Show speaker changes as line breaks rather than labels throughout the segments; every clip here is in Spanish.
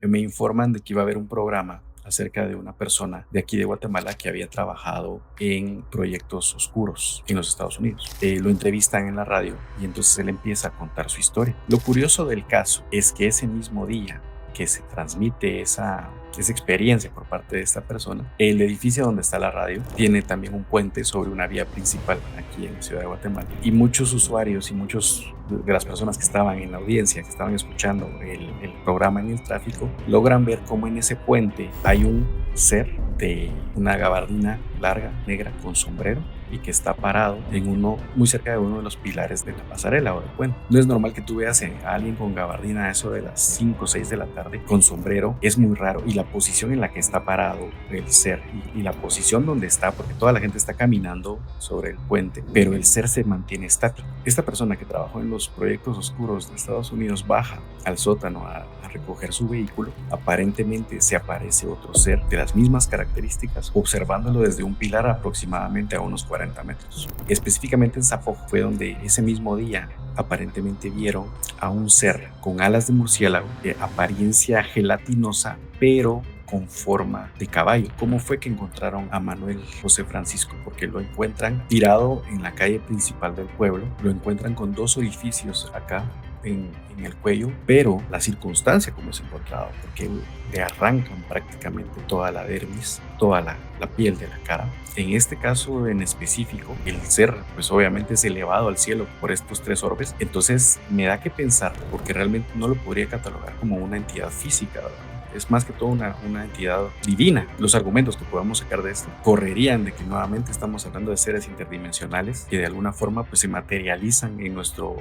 me informan de que iba a haber un programa acerca de una persona de aquí de Guatemala que había trabajado en proyectos oscuros en los Estados Unidos. Lo entrevistan en la radio y entonces él empieza a contar su historia. Lo curioso del caso es que ese mismo día que se transmite esa experiencia por parte de esta persona, el edificio donde está la radio tiene también un puente sobre una vía principal aquí en la ciudad de Guatemala, y muchos usuarios y muchos de las personas que estaban en la audiencia, que estaban escuchando el programa en el tráfico, logran ver cómo en ese puente hay un ser de una gabardina larga, negra, con sombrero, y que está parado muy cerca de uno de los pilares de la pasarela o del puente. No es normal que tú veas a alguien con gabardina a eso de las 5 o 6 de la tarde con sombrero, es muy raro, y la posición en la que está parado el ser y la posición donde está, porque toda la gente está caminando sobre el puente, pero el ser se mantiene estático. Esta persona que trabajó en los proyectos oscuros de Estados Unidos baja al sótano a recoger su vehículo. Aparentemente se aparece otro ser de las mismas características, observándolo desde un pilar aproximadamente a unos 40 metros. Específicamente en Zapojo fue donde ese mismo día aparentemente vieron a un ser con alas de murciélago, de apariencia gelatinosa, pero con forma de caballo. ¿Cómo fue que encontraron a Manuel José Francisco? Porque lo encuentran tirado en la calle principal del pueblo, lo encuentran con 2 orificios acá en el cuello, pero la circunstancia como es encontrado, porque le arrancan prácticamente toda la dermis, toda la piel de la cara. En este caso en específico, el ser pues obviamente es elevado al cielo por estos 3 orbes, entonces me da que pensar, porque realmente no lo podría catalogar como una entidad física, ¿verdad? Es más que todo una entidad divina. Los argumentos que podamos sacar de esto correrían de que nuevamente estamos hablando de seres interdimensionales que de alguna forma pues se materializan en nuestro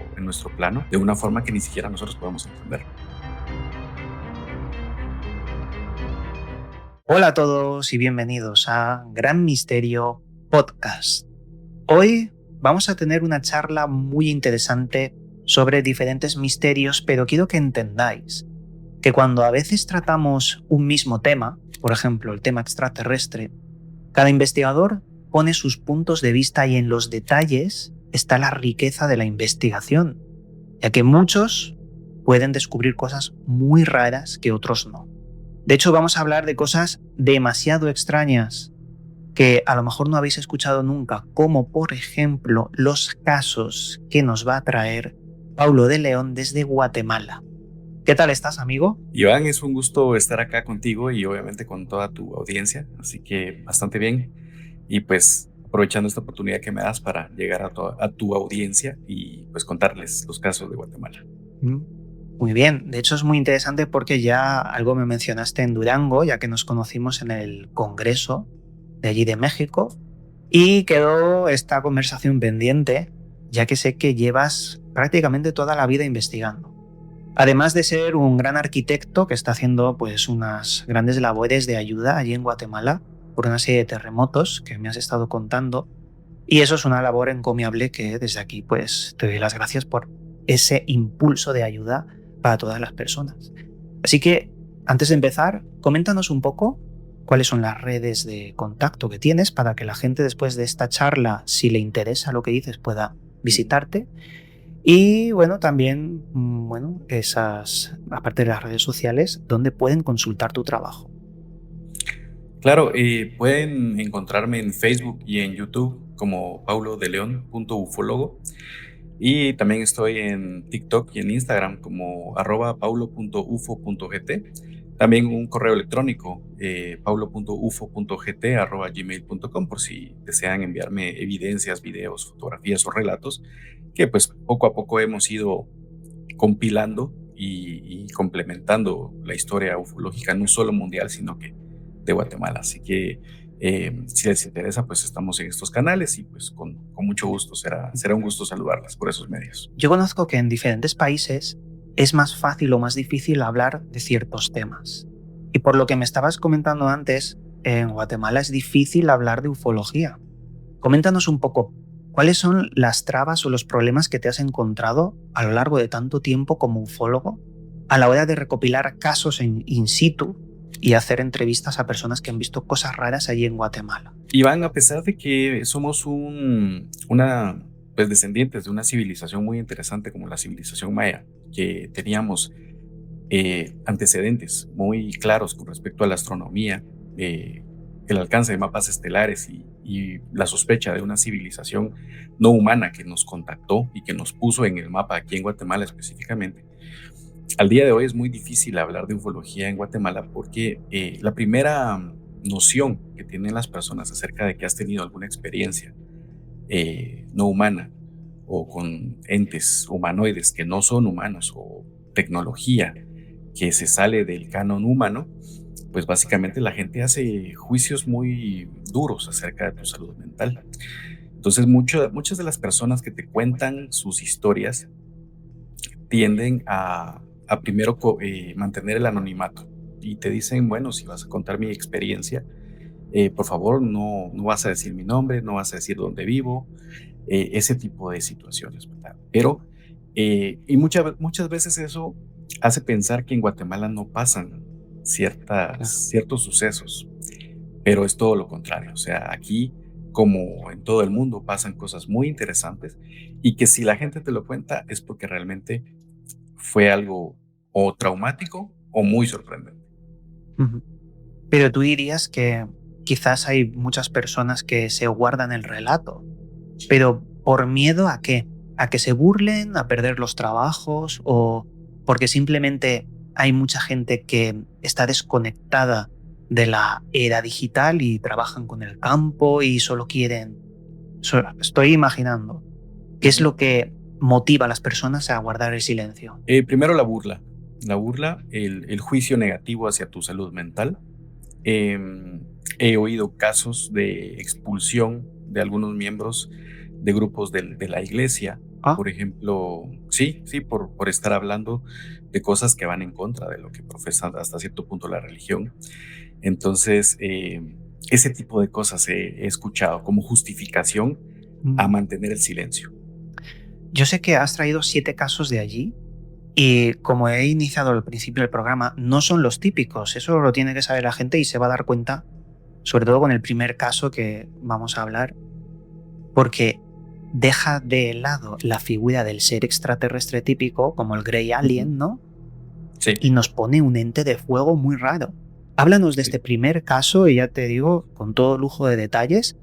plano de una forma que ni siquiera nosotros podemos entender.
Hola a todos y bienvenidos a Gran Misterio Podcast. Hoy vamos a tener una charla muy interesante sobre diferentes misterios, pero quiero que entendáis que cuando a veces tratamos un mismo tema, por ejemplo el tema extraterrestre, cada investigador pone sus puntos de vista y en los detalles está la riqueza de la investigación, ya que muchos pueden descubrir cosas muy raras que otros no. De hecho, vamos a hablar de cosas demasiado extrañas que a lo mejor no habéis escuchado nunca, como por ejemplo los casos que nos va a traer Paulo de León desde Guatemala. ¿Qué tal estás, amigo?
Iván, es un gusto estar acá contigo y obviamente con toda tu audiencia, así que bastante bien. Y pues aprovechando esta oportunidad que me das para llegar a tu audiencia y pues contarles los casos de Guatemala.
Muy bien, de hecho es muy interesante porque ya algo me mencionaste en Durango, ya que nos conocimos en el Congreso de allí de México, y quedó esta conversación pendiente, ya que sé que llevas prácticamente toda la vida investigando. Además de ser un gran arquitecto que está haciendo pues unas grandes labores de ayuda allí en Guatemala por una serie de terremotos que me has estado contando, y eso es una labor encomiable que desde aquí pues te doy las gracias por ese impulso de ayuda para todas las personas. Así que antes de empezar, coméntanos un poco cuáles son las redes de contacto que tienes para que la gente después de esta charla, si le interesa lo que dices, pueda visitarte. Y bueno, también, esas, aparte de las redes sociales, donde pueden consultar tu trabajo.
Claro, pueden encontrarme en Facebook y en YouTube como paulodeleon.ufólogo, y también estoy en TikTok y en Instagram como @paulo.ufo.gt. También un correo electrónico, paulo.ufo.gt@gmail.com, por si desean enviarme evidencias, videos, fotografías o relatos que pues poco a poco hemos ido compilando y complementando la historia ufológica, no solo mundial, sino que de Guatemala. Así que si les interesa, pues estamos en estos canales y pues con mucho gusto, será un gusto saludarlas por esos medios.
Yo conozco que en diferentes países es más fácil o más difícil hablar de ciertos temas. Y por lo que me estabas comentando antes, en Guatemala es difícil hablar de ufología. Coméntanos un poco, ¿cuáles son las trabas o los problemas que te has encontrado a lo largo de tanto tiempo como ufólogo a la hora de recopilar casos in situ y hacer entrevistas a personas que han visto cosas raras allí en Guatemala?
Iván, a pesar de que somos pues descendientes de una civilización muy interesante como la civilización maya, que teníamos antecedentes muy claros con respecto a la astronomía, el alcance de mapas estelares y la sospecha de una civilización no humana que nos contactó y que nos puso en el mapa aquí en Guatemala específicamente. Al día de hoy es muy difícil hablar de ufología en Guatemala porque la primera noción que tienen las personas acerca de que has tenido alguna experiencia no humana o con entes humanoides que no son humanos o tecnología que se sale del canon humano, pues básicamente la gente hace juicios muy duros acerca de tu salud mental. Entonces muchas de las personas que te cuentan sus historias tienden a primero mantener el anonimato y te dicen, bueno, si vas a contar mi experiencia, por favor no vas a decir mi nombre, no vas a decir dónde vivo, ese tipo de situaciones, ¿verdad? Pero, y muchas veces eso hace pensar que en Guatemala no pasan
Claro.
ciertos sucesos, pero es todo lo contrario. O sea, aquí, como en todo el mundo, pasan cosas muy interesantes y que si la gente te lo cuenta es porque realmente fue algo o traumático o muy sorprendente.
Ujú. Pero tú dirías que quizás hay muchas personas que se guardan el relato, pero ¿por miedo a qué? ¿A que se burlen, a perder los trabajos o porque simplemente hay mucha gente que está desconectada de la era digital y trabajan con el campo y solo quieren... Estoy imaginando. ¿Qué es
Ujú.
lo que motiva a las personas a guardar el silencio?
Primero la burla, el juicio negativo hacia tu salud mental. Em, He oído casos de expulsión de algunos miembros de grupos de la iglesia,
Ah,
por ejemplo, sí, sí, por estar hablando de cosas que van en contra de lo que profesa hasta cierto punto la religión. Entonces, ese tipo de cosas he escuchado como justificación a
mm.
mantener el silencio.
Yo sé que has traído 7 casos de allí. Y como he iniciado al principio del programa, no son los típicos. Eso lo tiene que saber la gente y se va a dar cuenta, sobre todo con el primer caso que vamos a hablar, porque deja de lado la figura del ser extraterrestre típico, como el Grey
Ujú.
Alien, ¿no?
Sí,
Y nos pone un ente de fuego muy raro. Háblanos de
sí,
este primer caso y ya te digo, con todo lujo de detalles,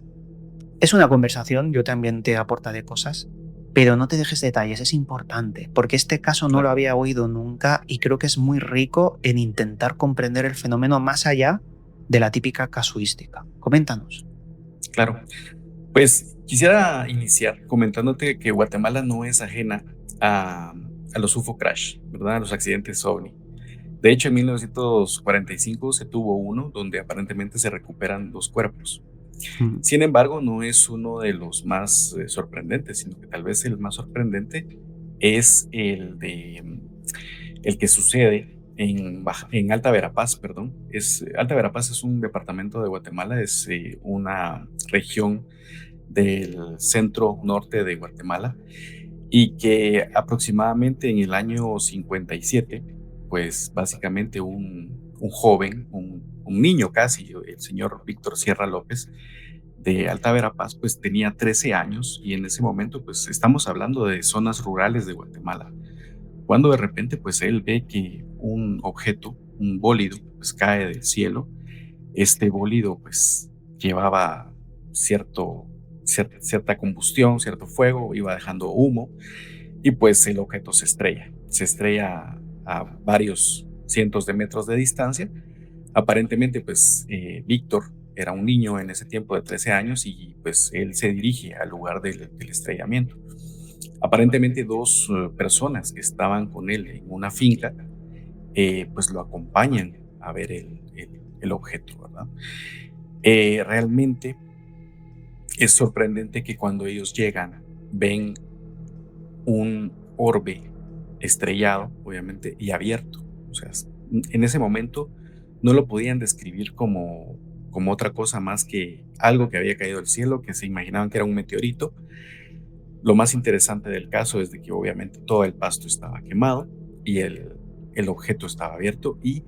es una conversación, yo también te aportaré cosas, pero no te dejes detalles, es importante, porque este caso no lo
claro,
había oído nunca y creo que es muy rico en intentar comprender el fenómeno más allá de la típica casuística. Coméntanos.
claro. Pues quisiera iniciar comentándote que Guatemala no es ajena a, a los UFO crash, ¿verdad? A los accidentes OVNI. De hecho, en 1945 se tuvo uno donde aparentemente se recuperan dos cuerpos.
Mm.
Sin embargo, no es uno de los más sorprendentes, sino que tal vez el más sorprendente es el que sucede en Alta Verapaz, perdón. Alta Verapaz es un departamento de Guatemala, es una región del centro norte de Guatemala y que aproximadamente en el año 57, pues básicamente un joven, un niño casi, el señor Víctor Sierra López de Alta Verapaz, pues tenía 13 años y en ese momento pues estamos hablando de zonas rurales de Guatemala, cuando de repente pues él ve que un objeto, un bólido, pues cae del cielo. Este bólido pues llevaba cierta combustión, cierto fuego, iba dejando humo y pues el objeto se estrella a varios cientos de metros de distancia. Aparentemente pues Víctor era un niño en ese tiempo de 13 años y pues él se dirige al lugar del estrellamiento. Aparentemente dos personas que estaban con él en una finca pues lo acompañan a ver el objeto, ¿verdad? Realmente es sorprendente que cuando ellos llegan ven un orbe estrellado, obviamente, y abierto. O sea, en ese momento no lo podían describir como otra cosa más que algo que había caído del cielo, que se imaginaban que era un meteorito. Lo más interesante del caso es de que obviamente todo el pasto estaba quemado y el objeto estaba abierto y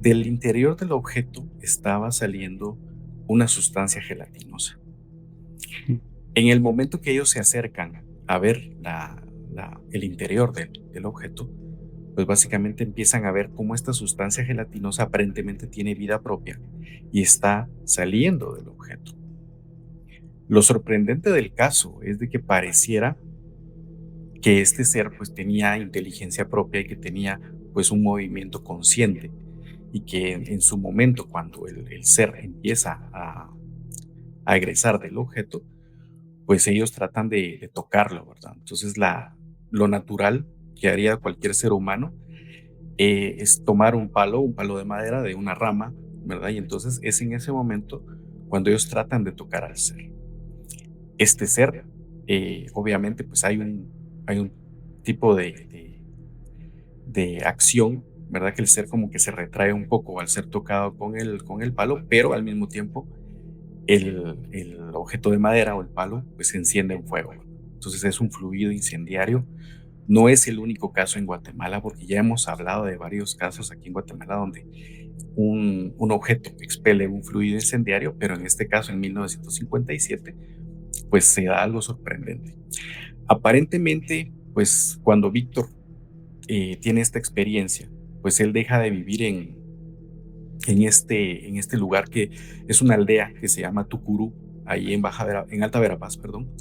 del interior del objeto estaba saliendo una sustancia gelatinosa. En el momento que ellos se acercan a ver el interior del objeto, pues básicamente empiezan a ver cómo esta sustancia gelatinosa aparentemente tiene vida propia y está saliendo del objeto. Lo sorprendente del caso es de que pareciera que este ser pues tenía inteligencia propia y que tenía pues un movimiento consciente y que en su momento cuando el ser empieza a egresar del objeto, pues ellos tratan de tocarlo, ¿verdad? Entonces lo natural que haría cualquier ser humano es tomar un palo de madera de una rama, ¿verdad? Y entonces es en ese momento cuando ellos tratan de tocar al ser. Este ser, obviamente, pues hay un tipo de acción, ¿verdad? Que el ser como que se retrae un poco al ser tocado con el palo, pero al mismo tiempo el objeto de madera o el palo pues se enciende en fuego. Entonces es un fluido incendiario. No es el único caso en Guatemala, porque ya hemos hablado de varios casos aquí en Guatemala donde un objeto expele un fluido incendiario, pero en este caso, en 1957, pues se da algo sorprendente. Aparentemente, pues cuando Víctor tiene esta experiencia, pues él deja de vivir en este lugar que es una aldea que se llama Tucurú, ahí en Alta Verapaz, perdón.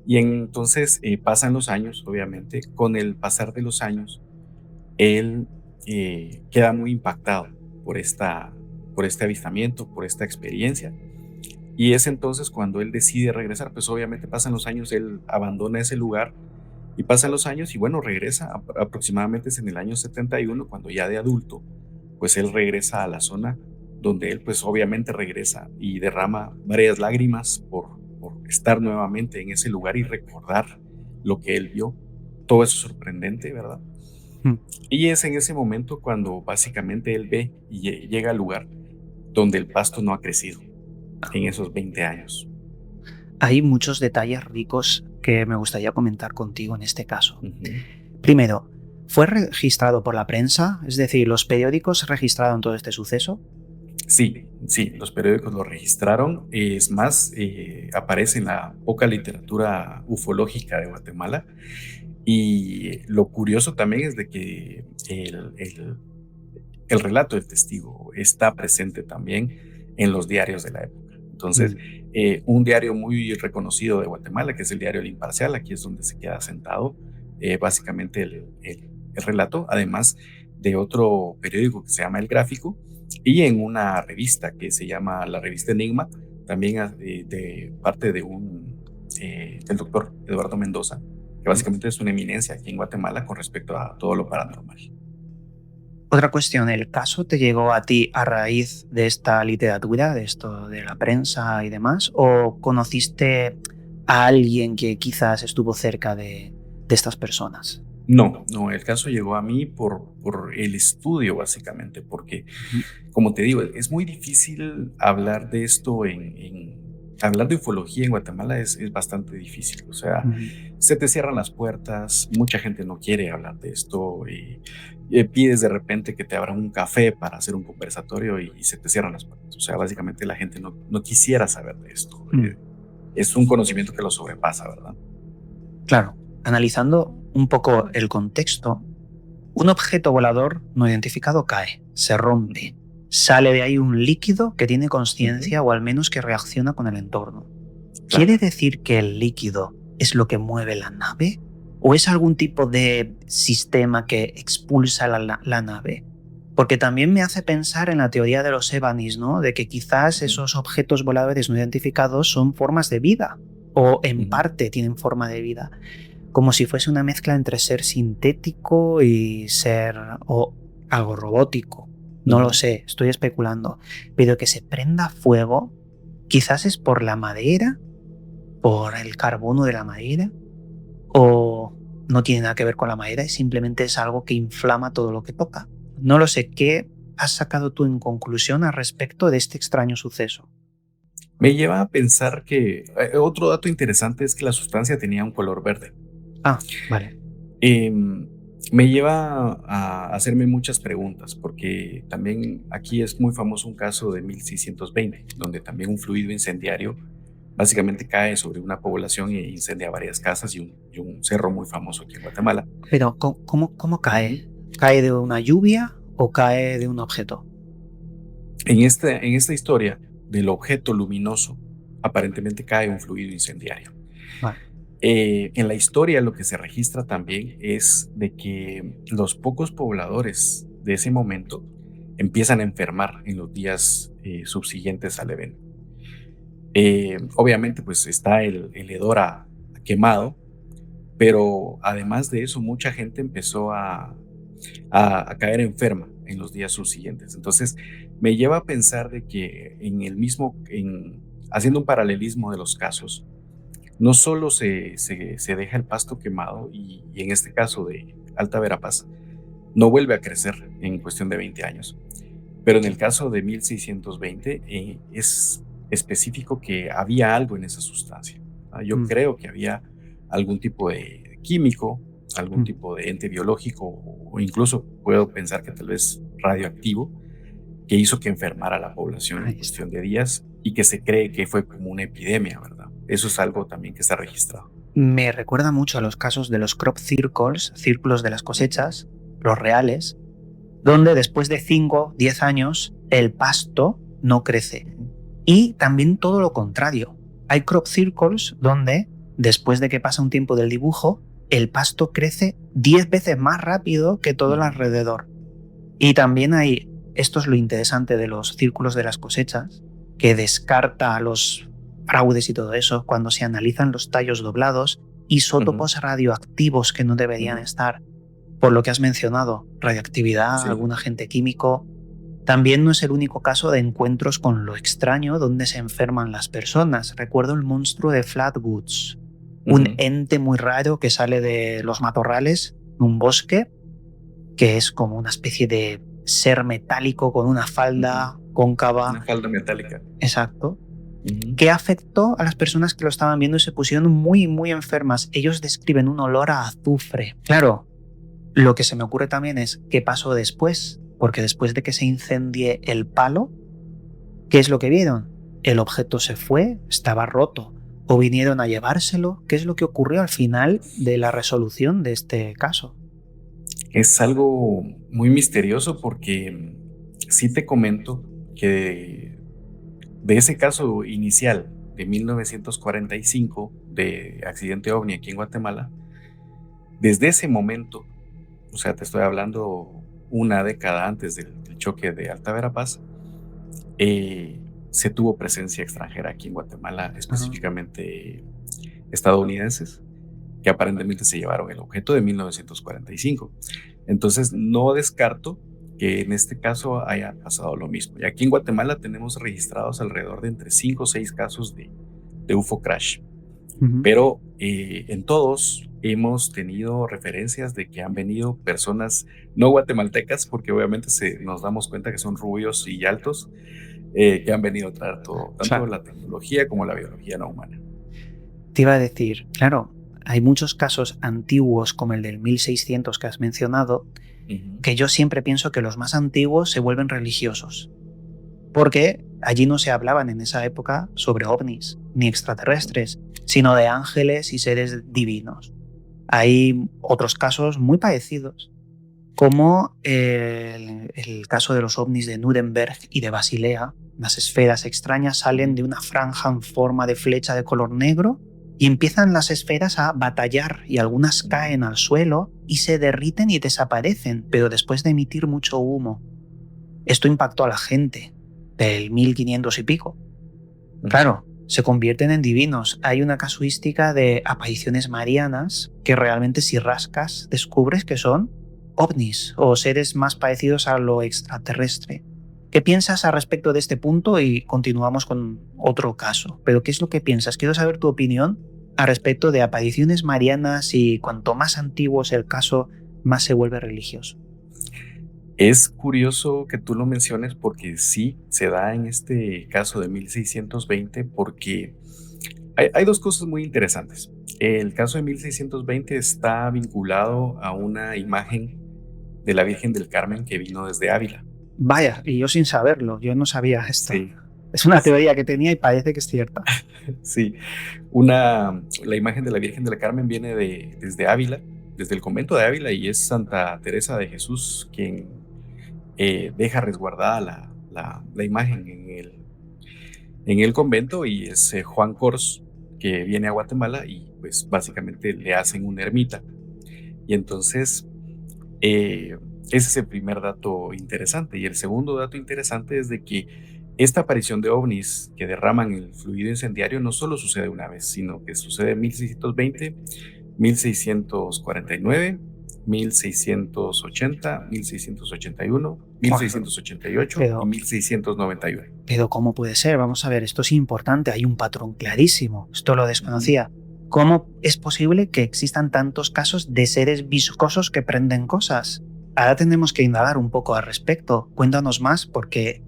Y entonces pasan los años, obviamente, con el pasar de los años, él queda muy impactado por, por este avistamiento, por esta experiencia. Y es entonces cuando él decide regresar, pues obviamente pasan los años, él abandona ese lugar y pasan los años y bueno, regresa, aproximadamente es en el año 71, cuando ya de adulto, pues él regresa a la zona donde él pues obviamente regresa y derrama varias lágrimas por estar nuevamente en ese lugar y recordar lo que él vio. Todo eso sorprendente, ¿verdad?
Mm.
Y es en ese momento cuando básicamente él ve y llega al lugar donde el pasto no ha crecido en esos 20 años.
Hay muchos detalles ricos que me gustaría comentar contigo en este caso.
Ujú.
Primero, ¿fue registrado por la prensa? Es decir, ¿los periódicos registraron todo este suceso?
Sí, sí, los periódicos lo registraron. Es más, aparece en la poca literatura ufológica de Guatemala. Y lo curioso también es de que el relato del testigo está presente también en los diarios de la época. Entonces, un diario muy reconocido de Guatemala, que es el diario El Imparcial, aquí es donde se queda sentado básicamente el relato, además de otro periódico que se llama El Gráfico, y en una revista que se llama la revista Enigma, también de parte del doctor Eduardo Mendoza, que básicamente es una eminencia aquí en Guatemala con respecto a todo lo paranormal.
Otra cuestión, ¿el caso te llegó a ti a raíz de esta literatura, de esto de la prensa y demás? ¿O conociste a alguien que quizás estuvo cerca de estas personas?
No, no, el caso llegó a mí por el estudio, básicamente, porque, como te digo, es muy difícil hablar de esto hablar de ufología en Guatemala es bastante difícil. O sea, se te cierran las puertas, mucha gente no quiere hablar de esto y pides de repente que te abran un café para hacer un conversatorio y se te cierran las puertas. O sea, básicamente la gente no quisiera saber de esto. Es un conocimiento que lo sobrepasa, ¿verdad?
Claro, analizando un poco el contexto, un objeto volador no identificado cae, se rompe, sale de ahí un líquido que tiene conciencia o al menos que reacciona con el entorno.
Claro.
¿Quiere decir que el líquido es lo que mueve la nave? ¿O es algún tipo de sistema que expulsa la nave? Porque también me hace pensar en la teoría de los Evanis, ¿no? De que quizás esos objetos voladores no identificados son formas de vida, o en parte tienen forma de vida, como si fuese una mezcla entre ser sintético y ser o algo robótico. No lo sé, estoy especulando. Pero que se prenda fuego, quizás es por la madera, por el carbono de la madera, o no tiene nada que ver con la madera y simplemente es algo que inflama todo lo que toca. No lo sé. ¿Qué has sacado tú en conclusión al respecto de este extraño suceso?
Me lleva a pensar que otro dato interesante es que la sustancia tenía un color verde.
Ah, vale.
Me lleva a hacerme muchas preguntas, porque también aquí es muy famoso un caso de 1620, donde también un fluido incendiario básicamente cae sobre una población e incendia varias casas y un cerro muy famoso aquí en Guatemala.
Pero, ¿cómo cae? ¿Cae de una lluvia o cae de un objeto?
En esta historia del objeto luminoso, aparentemente cae un fluido incendiario.
Vale.
En la historia lo que se registra también es de que los pocos pobladores de ese momento empiezan a enfermar en los días subsiguientes al evento. Obviamente pues está el hedor a quemado, pero además de eso mucha gente empezó a caer enferma en los días subsiguientes. Entonces me lleva a pensar de que haciendo un paralelismo de los casos, no solo se deja el pasto quemado y en este caso de Alta Verapaz, no vuelve a crecer en cuestión de 20 años. Pero en el caso de 1620 es específico que había algo en esa sustancia. Yo creo que había algún tipo de químico, algún tipo de ente biológico o incluso puedo pensar que tal vez radioactivo que hizo que enfermara a la población en cuestión de días y que se cree que fue como una epidemia, ¿verdad? Eso es algo también que está registrado.
Me recuerda mucho a los casos de los crop circles, círculos de las cosechas, los reales, donde después de 5, 10 años el pasto no crece. Y también todo lo contrario. Hay crop circles donde, después de que pasa un tiempo del dibujo, el pasto crece 10 veces más rápido que todo el alrededor. Y también hay, esto es lo interesante de los círculos de las cosechas, que descarta a los fraudes y todo eso cuando se analizan los tallos doblados, isótopos radioactivos que no deberían estar, por lo que has mencionado, radioactividad, algún agente químico. También no es el único caso de encuentros con lo extraño donde se enferman las personas. Recuerdo el monstruo de Flatwoods, un ente muy raro que sale de los matorrales, en un bosque, que es como una especie de ser metálico con una falda cóncava.
Una falda metálica.
Exacto. Que afectó a las personas que lo estaban viendo y se pusieron muy, muy enfermas. Ellos describen un olor a azufre. Claro, lo que se me ocurre también es qué pasó después, porque después de que se incendie el palo, ¿qué es lo que vieron? El objeto se fue, estaba roto, o vinieron a llevárselo. ¿Qué es lo que ocurrió al final de la resolución de este caso?
Es algo muy misterioso porque sí te comento que de ese caso inicial de 1945 de accidente ovni aquí en Guatemala, desde ese momento, o sea, te estoy hablando una década antes del choque de Alta Verapaz, se tuvo presencia extranjera aquí en Guatemala, específicamente estadounidenses, que aparentemente se llevaron el objeto de 1945. Entonces, no descarto que en este caso haya pasado lo mismo. Y aquí en Guatemala tenemos registrados alrededor de entre 5 o 6 casos de UFO crash. Pero en todos hemos tenido referencias de que han venido personas no guatemaltecas, porque obviamente nos damos cuenta que son rubios y altos, que han venido a traer todo, tanto la tecnología como la biología no humana.
Te iba a decir, claro, hay muchos casos antiguos como el del 1600 que has mencionado, que yo siempre pienso que los más antiguos se vuelven religiosos, porque allí no se hablaban en esa época sobre ovnis ni extraterrestres, sino de ángeles y seres divinos. Hay otros casos muy parecidos, como el caso de los ovnis de Nuremberg y de Basilea. Las esferas extrañas salen de una franja en forma de flecha de color negro y empiezan las esferas a batallar y algunas caen al suelo y se derriten y desaparecen, pero después de emitir mucho humo. Esto impactó a la gente del 1500 y pico. Claro, se convierten en divinos. Hay una casuística de apariciones marianas que realmente si rascas descubres que son ovnis o seres más parecidos a lo extraterrestre. ¿Qué piensas al respecto de este punto? Y continuamos con otro caso. Pero ¿qué es lo que piensas? Quiero saber tu opinión al respecto de apariciones marianas y cuanto más antiguo es el caso, más se vuelve religioso.
Es curioso que tú lo menciones porque sí, se da en este caso de 1620 porque hay dos cosas muy interesantes. El caso de 1620 está vinculado a una imagen de la Virgen del Carmen que vino desde Ávila.
Vaya, y yo sin saberlo, yo no sabía esto.
Sí.
Es una teoría que tenía y parece que es cierta.
Sí, la imagen de la Virgen del Carmen viene desde Ávila desde el convento de Ávila, y es Santa Teresa de Jesús quien deja resguardada la imagen en el convento, y es Juan Cors que viene a Guatemala y pues básicamente le hacen una ermita. Y entonces ese es el primer dato interesante. Y el segundo dato interesante es de que esta aparición de ovnis que derraman el fluido incendiario no solo sucede una vez, sino que sucede en 1620, 1649, 1680, 1681,
Buah,
1688 y
pero,
1691.
pero ¿cómo puede ser? Vamos a ver, esto es importante, hay un patrón clarísimo, esto lo
Ujú.
desconocía. ¿Cómo es posible que existan tantos casos de seres viscosos que prenden cosas? Ahora tenemos que indagar un poco al respecto. Cuéntanos más porque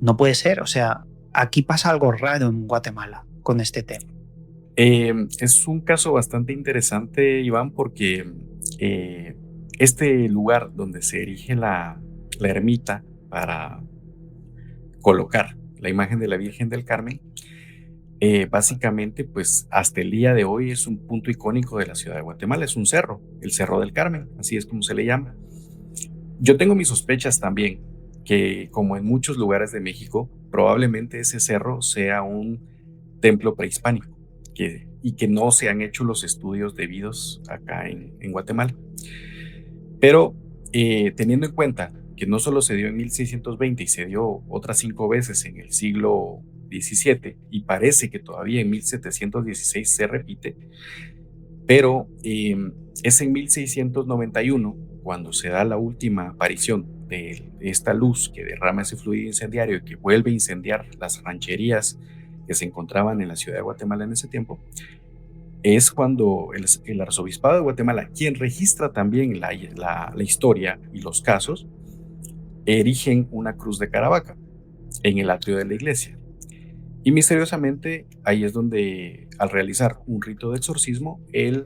no puede ser, o sea, aquí pasa algo raro en Guatemala con este tema.
Es un caso bastante interesante, Iván, porque eh, este lugar donde se erige la ermita para colocar la imagen de la Virgen del Carmen, básicamente, pues hasta el día de hoy es un punto icónico de la ciudad de Guatemala, es un cerro, el Cerro del Carmen, así es como se le llama. Yo tengo mis sospechas también, que como en muchos lugares de México, probablemente ese cerro sea un templo prehispánico, y que no se han hecho los estudios debidos acá en Guatemala. Pero teniendo en cuenta que no solo se dio en 1620 y se dio otras 5 veces en el siglo XVII, y parece que todavía en 1716 se repite, pero es en 1691 cuando se da la última aparición de esta luz que derrama ese fluido incendiario y que vuelve a incendiar las rancherías que se encontraban en la ciudad de Guatemala en ese tiempo. Es cuando el arzobispado de Guatemala, quien registra también la historia y los casos, erigen una cruz de Caravaca en el atrio de la iglesia. Y misteriosamente ahí es donde, al realizar un rito de exorcismo, eh,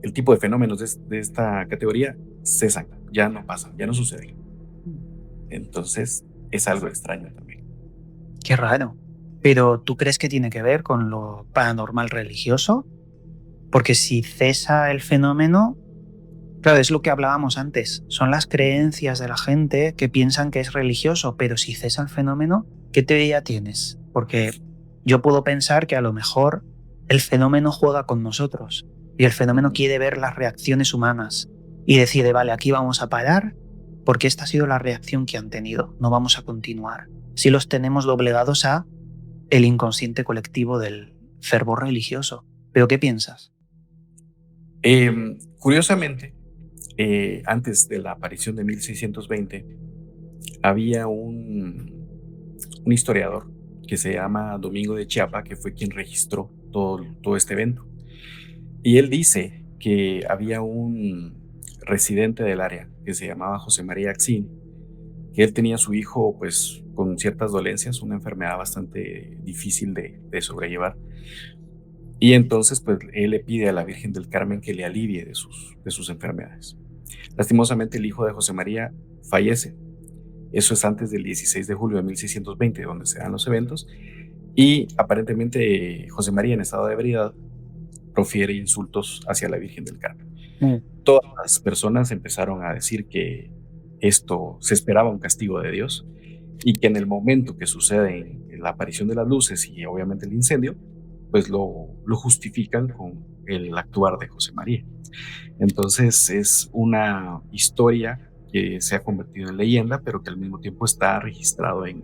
el tipo de fenómenos de esta categoría cesan, ya no pasan, ya no suceden. Entonces es algo extraño también.
Qué raro. Pero ¿tú crees que tiene que ver con lo paranormal religioso? Porque si cesa el fenómeno, claro, es lo que hablábamos antes, son las creencias de la gente que piensan que es religioso, pero si cesa el fenómeno, ¿qué teoría tienes? Porque yo puedo pensar que a lo mejor el fenómeno juega con nosotros y el fenómeno
Ujú.
quiere ver las reacciones humanas y decide, vale, aquí vamos a parar porque esta ha sido la reacción que han tenido, no vamos a continuar. Si los tenemos doblegados a el inconsciente colectivo del fervor religioso. ¿Pero qué piensas?
Curiosamente, antes de la aparición de 1620, había un historiador que se llama Domingo de Chiapa, que fue quien registró todo este evento. Y él dice que había un residente del área que se llamaba José María Axín, que él tenía a su hijo pues con ciertas dolencias, una enfermedad bastante difícil de sobrellevar. Y entonces pues él le pide a la Virgen del Carmen que le alivie de sus enfermedades. Lastimosamente el hijo de José María fallece. Eso es antes del 16 de julio de 1620, donde se dan los eventos, y aparentemente José María, en estado de ebriedad, profiere insultos hacia la Virgen del Carmen.
Mm.
Todas las personas empezaron a decir que esto se esperaba un castigo de Dios, y que en el momento que sucede la aparición de las luces y obviamente el incendio, pues lo justifican con el actuar de José María. Entonces es una historia que se ha convertido en leyenda, pero que al mismo tiempo está registrado en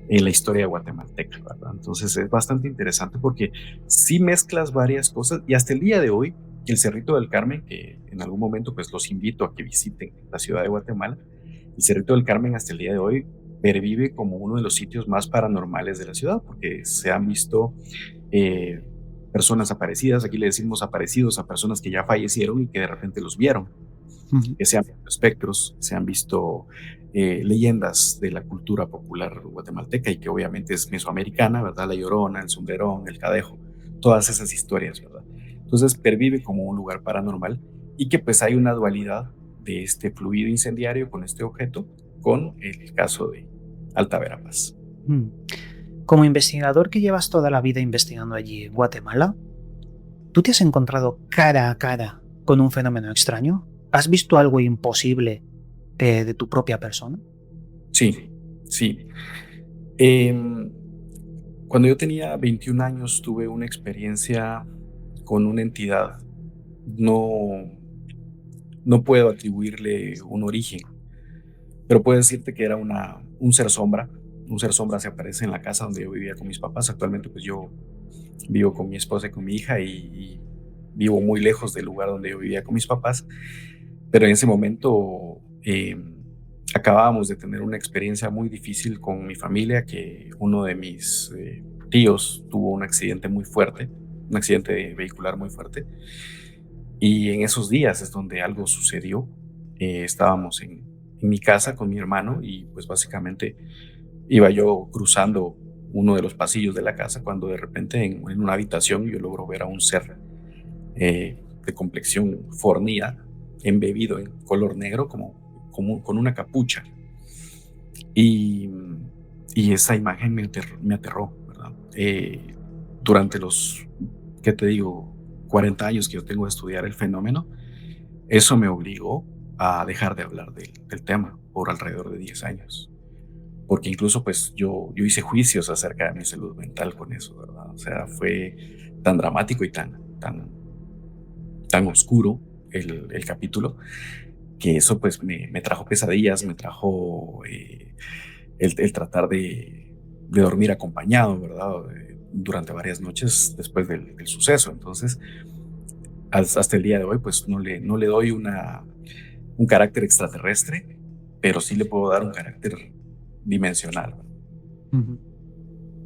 la historia guatemalteca, ¿verdad? Entonces es bastante interesante porque sí mezclas varias cosas, y hasta el día de hoy, el Cerrito del Carmen, que en algún momento pues los invito a que visiten la ciudad de Guatemala, el Cerrito del Carmen hasta el día de hoy pervive como uno de los sitios más paranormales de la ciudad, porque se han visto eh, personas aparecidas, aquí le decimos aparecidos a personas que ya fallecieron y que de repente los vieron,
Ujú.
que se han visto espectros, se han visto leyendas de la cultura popular guatemalteca, y que obviamente es mesoamericana, ¿verdad? La Llorona, el Sombrerón, el Cadejo, todas esas historias, ¿verdad? Entonces pervive como un lugar paranormal, y que pues hay una dualidad de este fluido incendiario con este objeto, con el caso de Alta Verapaz.
Mm. Como investigador que llevas toda la vida investigando allí en Guatemala, ¿Tú te has encontrado cara a cara con un fenómeno extraño? ¿Has visto algo imposible de tu propia persona?
Sí, sí. Em, Cuando yo tenía 21 años tuve una experiencia con una entidad. No, no puedo atribuirle un origen, pero puedo decirte que era un ser sombra. Un ser sombra se aparece en la casa donde yo vivía con mis papás. Actualmente pues yo vivo con mi esposa y con mi hija y vivo muy lejos del lugar donde yo vivía con mis papás, pero en ese momento acabábamos de tener una experiencia muy difícil con mi familia, que uno de mis tíos tuvo un accidente muy fuerte, un accidente vehicular muy fuerte, y en esos días es donde algo sucedió. Estábamos en mi casa con mi hermano y pues básicamente iba yo cruzando uno de los pasillos de la casa cuando de repente en una habitación yo logro ver a un ser de complexión fornida, embebido en color negro, como con una capucha. Y, y esa imagen me aterró, ¿verdad? Durante los, ¿qué te digo? 40 años que yo tengo de estudiar el fenómeno, eso me obligó a dejar de hablar del tema por alrededor de 10 años. Porque incluso pues yo hice juicios acerca de mi salud mental con eso, ¿verdad? O sea, fue tan dramático y tan oscuro el capítulo, que eso pues me trajo pesadillas, me trajo el tratar de dormir acompañado, ¿verdad? Durante varias noches después del suceso. Entonces, hasta el día de hoy pues no le doy un carácter extraterrestre, pero sí le puedo dar un carácter dimensional.
Ujú.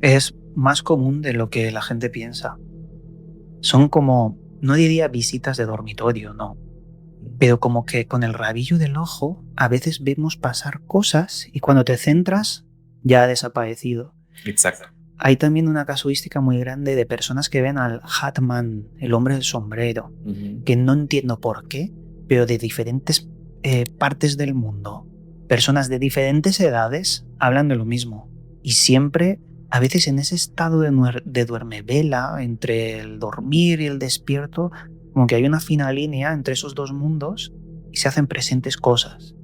Es más común de lo que la gente piensa. Son como, no diría visitas de dormitorio, no, pero como que con el rabillo del ojo a veces vemos pasar cosas y cuando te centras ya ha desaparecido.
Exacto.
Hay también una casuística muy grande de personas que ven al Hatman, el hombre del sombrero, que no entiendo por qué, pero de diferentes partes del mundo, personas de diferentes edades hablan de lo mismo. Y siempre, a veces en ese estado de duermevela, entre el dormir y el despierto, como que hay una fina línea entre esos dos mundos y se hacen presentes cosas.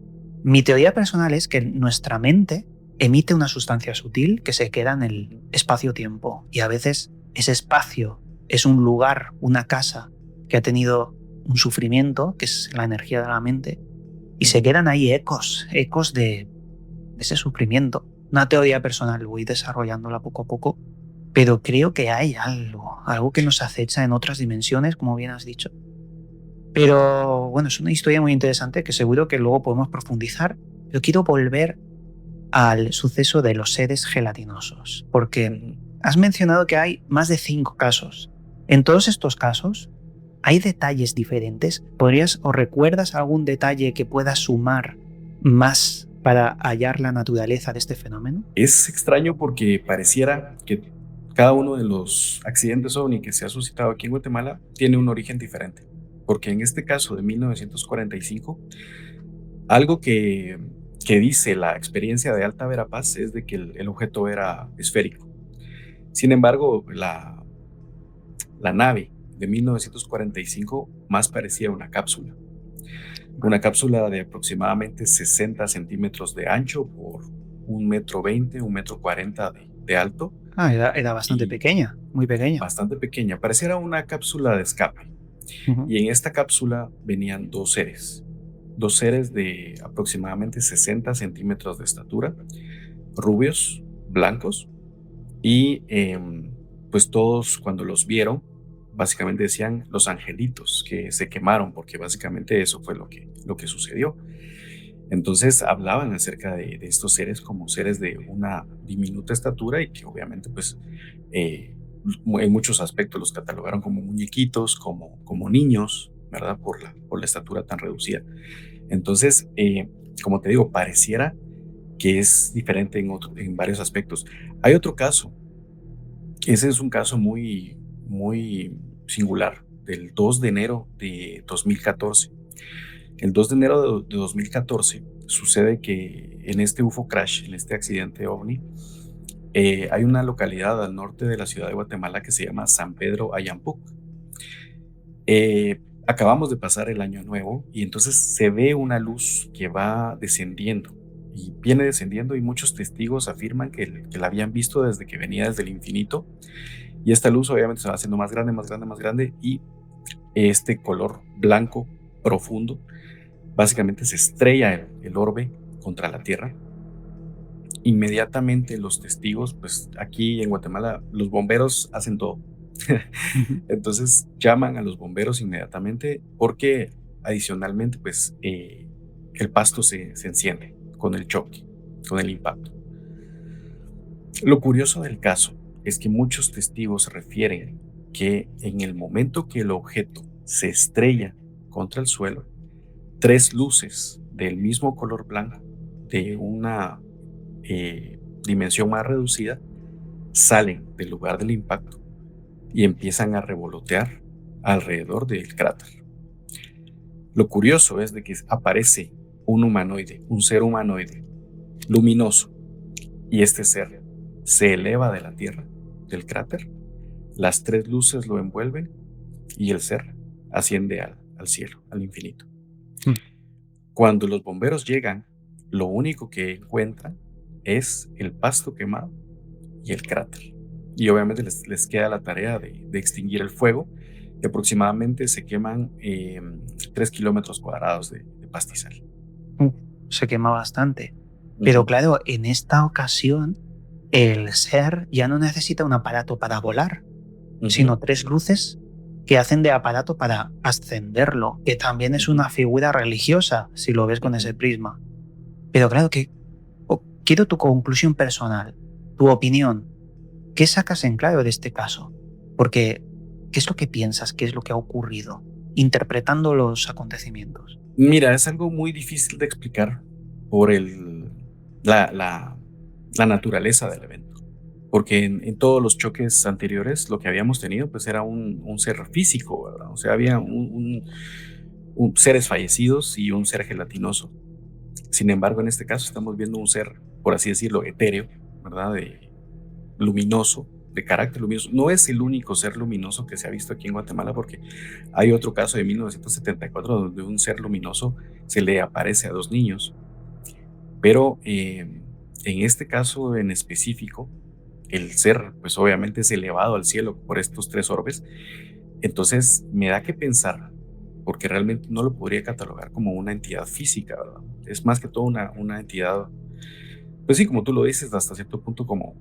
Mi teoría personal es que nuestra mente emite una sustancia sutil que se queda en el espacio-tiempo y a veces ese espacio es un lugar, una casa que ha tenido un sufrimiento, que es la energía de la mente, y se quedan ahí ecos de ese sufrimiento. Una teoría personal, voy desarrollándola poco a poco, pero creo que hay algo que nos acecha en otras dimensiones, como bien has dicho. Pero bueno, es una historia muy interesante que seguro que luego podemos profundizar, pero quiero volver al suceso de los seres gelatinosos, porque has mencionado que hay más de 5 casos. En todos estos casos, ¿hay detalles diferentes? ¿Podrías o recuerdas algún detalle que pueda sumar más para hallar la naturaleza de este fenómeno?
Es extraño porque pareciera que cada uno de los accidentes ovni que se ha suscitado aquí en Guatemala tiene un origen diferente. Porque en este caso de 1945, algo que dice la experiencia de Alta Verapaz es de que el objeto era esférico. Sin embargo, la nave de 1945 más parecía una cápsula de aproximadamente 60 centímetros de ancho por 1,20 m, 1,40 m de alto.
Era bastante pequeña, muy pequeña.
Bastante pequeña, pareciera una cápsula de escape. Y en esta cápsula venían dos seres de aproximadamente 60 centímetros de estatura, rubios, blancos, y pues todos cuando los vieron, básicamente decían los angelitos que se quemaron, porque básicamente eso fue lo que sucedió. Entonces hablaban acerca de estos seres como seres de una diminuta estatura y que obviamente pues en muchos aspectos los catalogaron como muñequitos, como niños, ¿verdad? Por la estatura tan reducida. Entonces, como te digo, pareciera que es diferente en varios aspectos. Hay otro caso, ese es un caso muy, muy singular, del 2 de enero de 2014. El 2 de enero de 2014 sucede que en este UFO crash, en este accidente ovni, hay una localidad al norte de la ciudad de Guatemala que se llama San Pedro Ayampuc. Acabamos de pasar el año nuevo y entonces se ve una luz que va descendiendo y viene descendiendo y muchos testigos afirman que la habían visto desde que venía desde el infinito y esta luz obviamente se va haciendo más grande, más grande, más grande y este color blanco profundo básicamente se estrella el orbe contra la Tierra. Inmediatamente los testigos, pues aquí en Guatemala los bomberos hacen todo.
Ujú.
Entonces llaman a los bomberos inmediatamente porque adicionalmente pues el pasto se enciende con el choque, con el impacto. Lo curioso del caso es que muchos testigos refieren que en el momento que el objeto se estrella contra el suelo, tres luces del mismo color blanco de una dimensión más reducida salen del lugar del impacto y empiezan a revolotear alrededor del cráter. Lo curioso es de que aparece un humanoide, un ser humanoide luminoso, y este ser se eleva de la tierra, del cráter, las tres luces lo envuelven y el ser asciende al cielo, al infinito.
Mm.
Cuando los bomberos llegan, lo único que encuentran es el pasto quemado y el cráter. Y obviamente les queda la tarea de extinguir el fuego, que aproximadamente se queman 3 kilómetros cuadrados de pastizal.
Se quema bastante. Pero claro, en esta ocasión el ser ya no necesita un aparato para volar, sino tres luces que hacen de aparato para ascenderlo, que también es una figura religiosa, si lo ves con ese prisma. Pero claro, quiero tu conclusión personal, tu opinión. ¿Qué sacas en claro de este caso? Porque, ¿qué es lo que piensas? ¿Qué es lo que ha ocurrido? Interpretando los acontecimientos.
Mira, es algo muy difícil de explicar por la naturaleza del evento. Porque en todos los choques anteriores lo que habíamos tenido pues era un ser físico, ¿verdad? O sea, había seres fallecidos y un ser gelatinoso. Sin embargo, en este caso estamos viendo un ser, por así decirlo, etéreo, ¿verdad? Luminoso, de carácter luminoso. No es el único ser luminoso que se ha visto aquí en Guatemala, porque hay otro caso de 1974 donde un ser luminoso se le aparece a dos niños. Pero en este caso en específico, el ser, pues obviamente es elevado al cielo por estos tres orbes. Entonces me da que pensar, porque realmente no lo podría catalogar como una entidad física, ¿verdad? Es más que todo una entidad, pues sí, como tú lo dices, hasta cierto punto como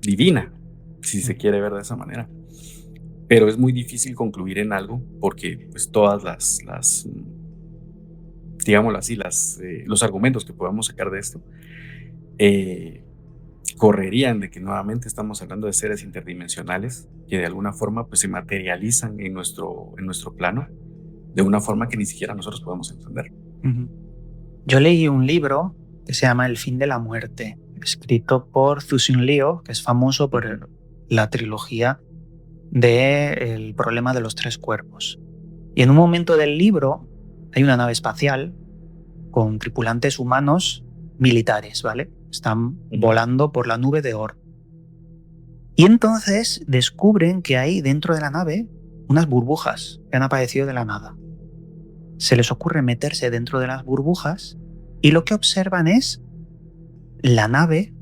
divina, si se quiere ver de esa manera. Pero es muy difícil concluir en algo porque pues todas las digámoslo así, los argumentos que podamos sacar de esto correrían de que nuevamente estamos hablando de seres interdimensionales que de alguna forma pues se materializan en nuestro plano de una forma que ni siquiera nosotros podemos entender.
Yo leí un libro que se llama El fin de la muerte, escrito por Cixin Liu, que es famoso por la trilogía de El problema de los tres cuerpos. Y en un momento del libro hay una nave espacial con tripulantes humanos militares, ¿vale? Están volando por la nube de Oort. Y entonces descubren que hay dentro de la nave unas burbujas que han aparecido de la nada. Se les ocurre meterse dentro de las burbujas y lo que observan es la nave,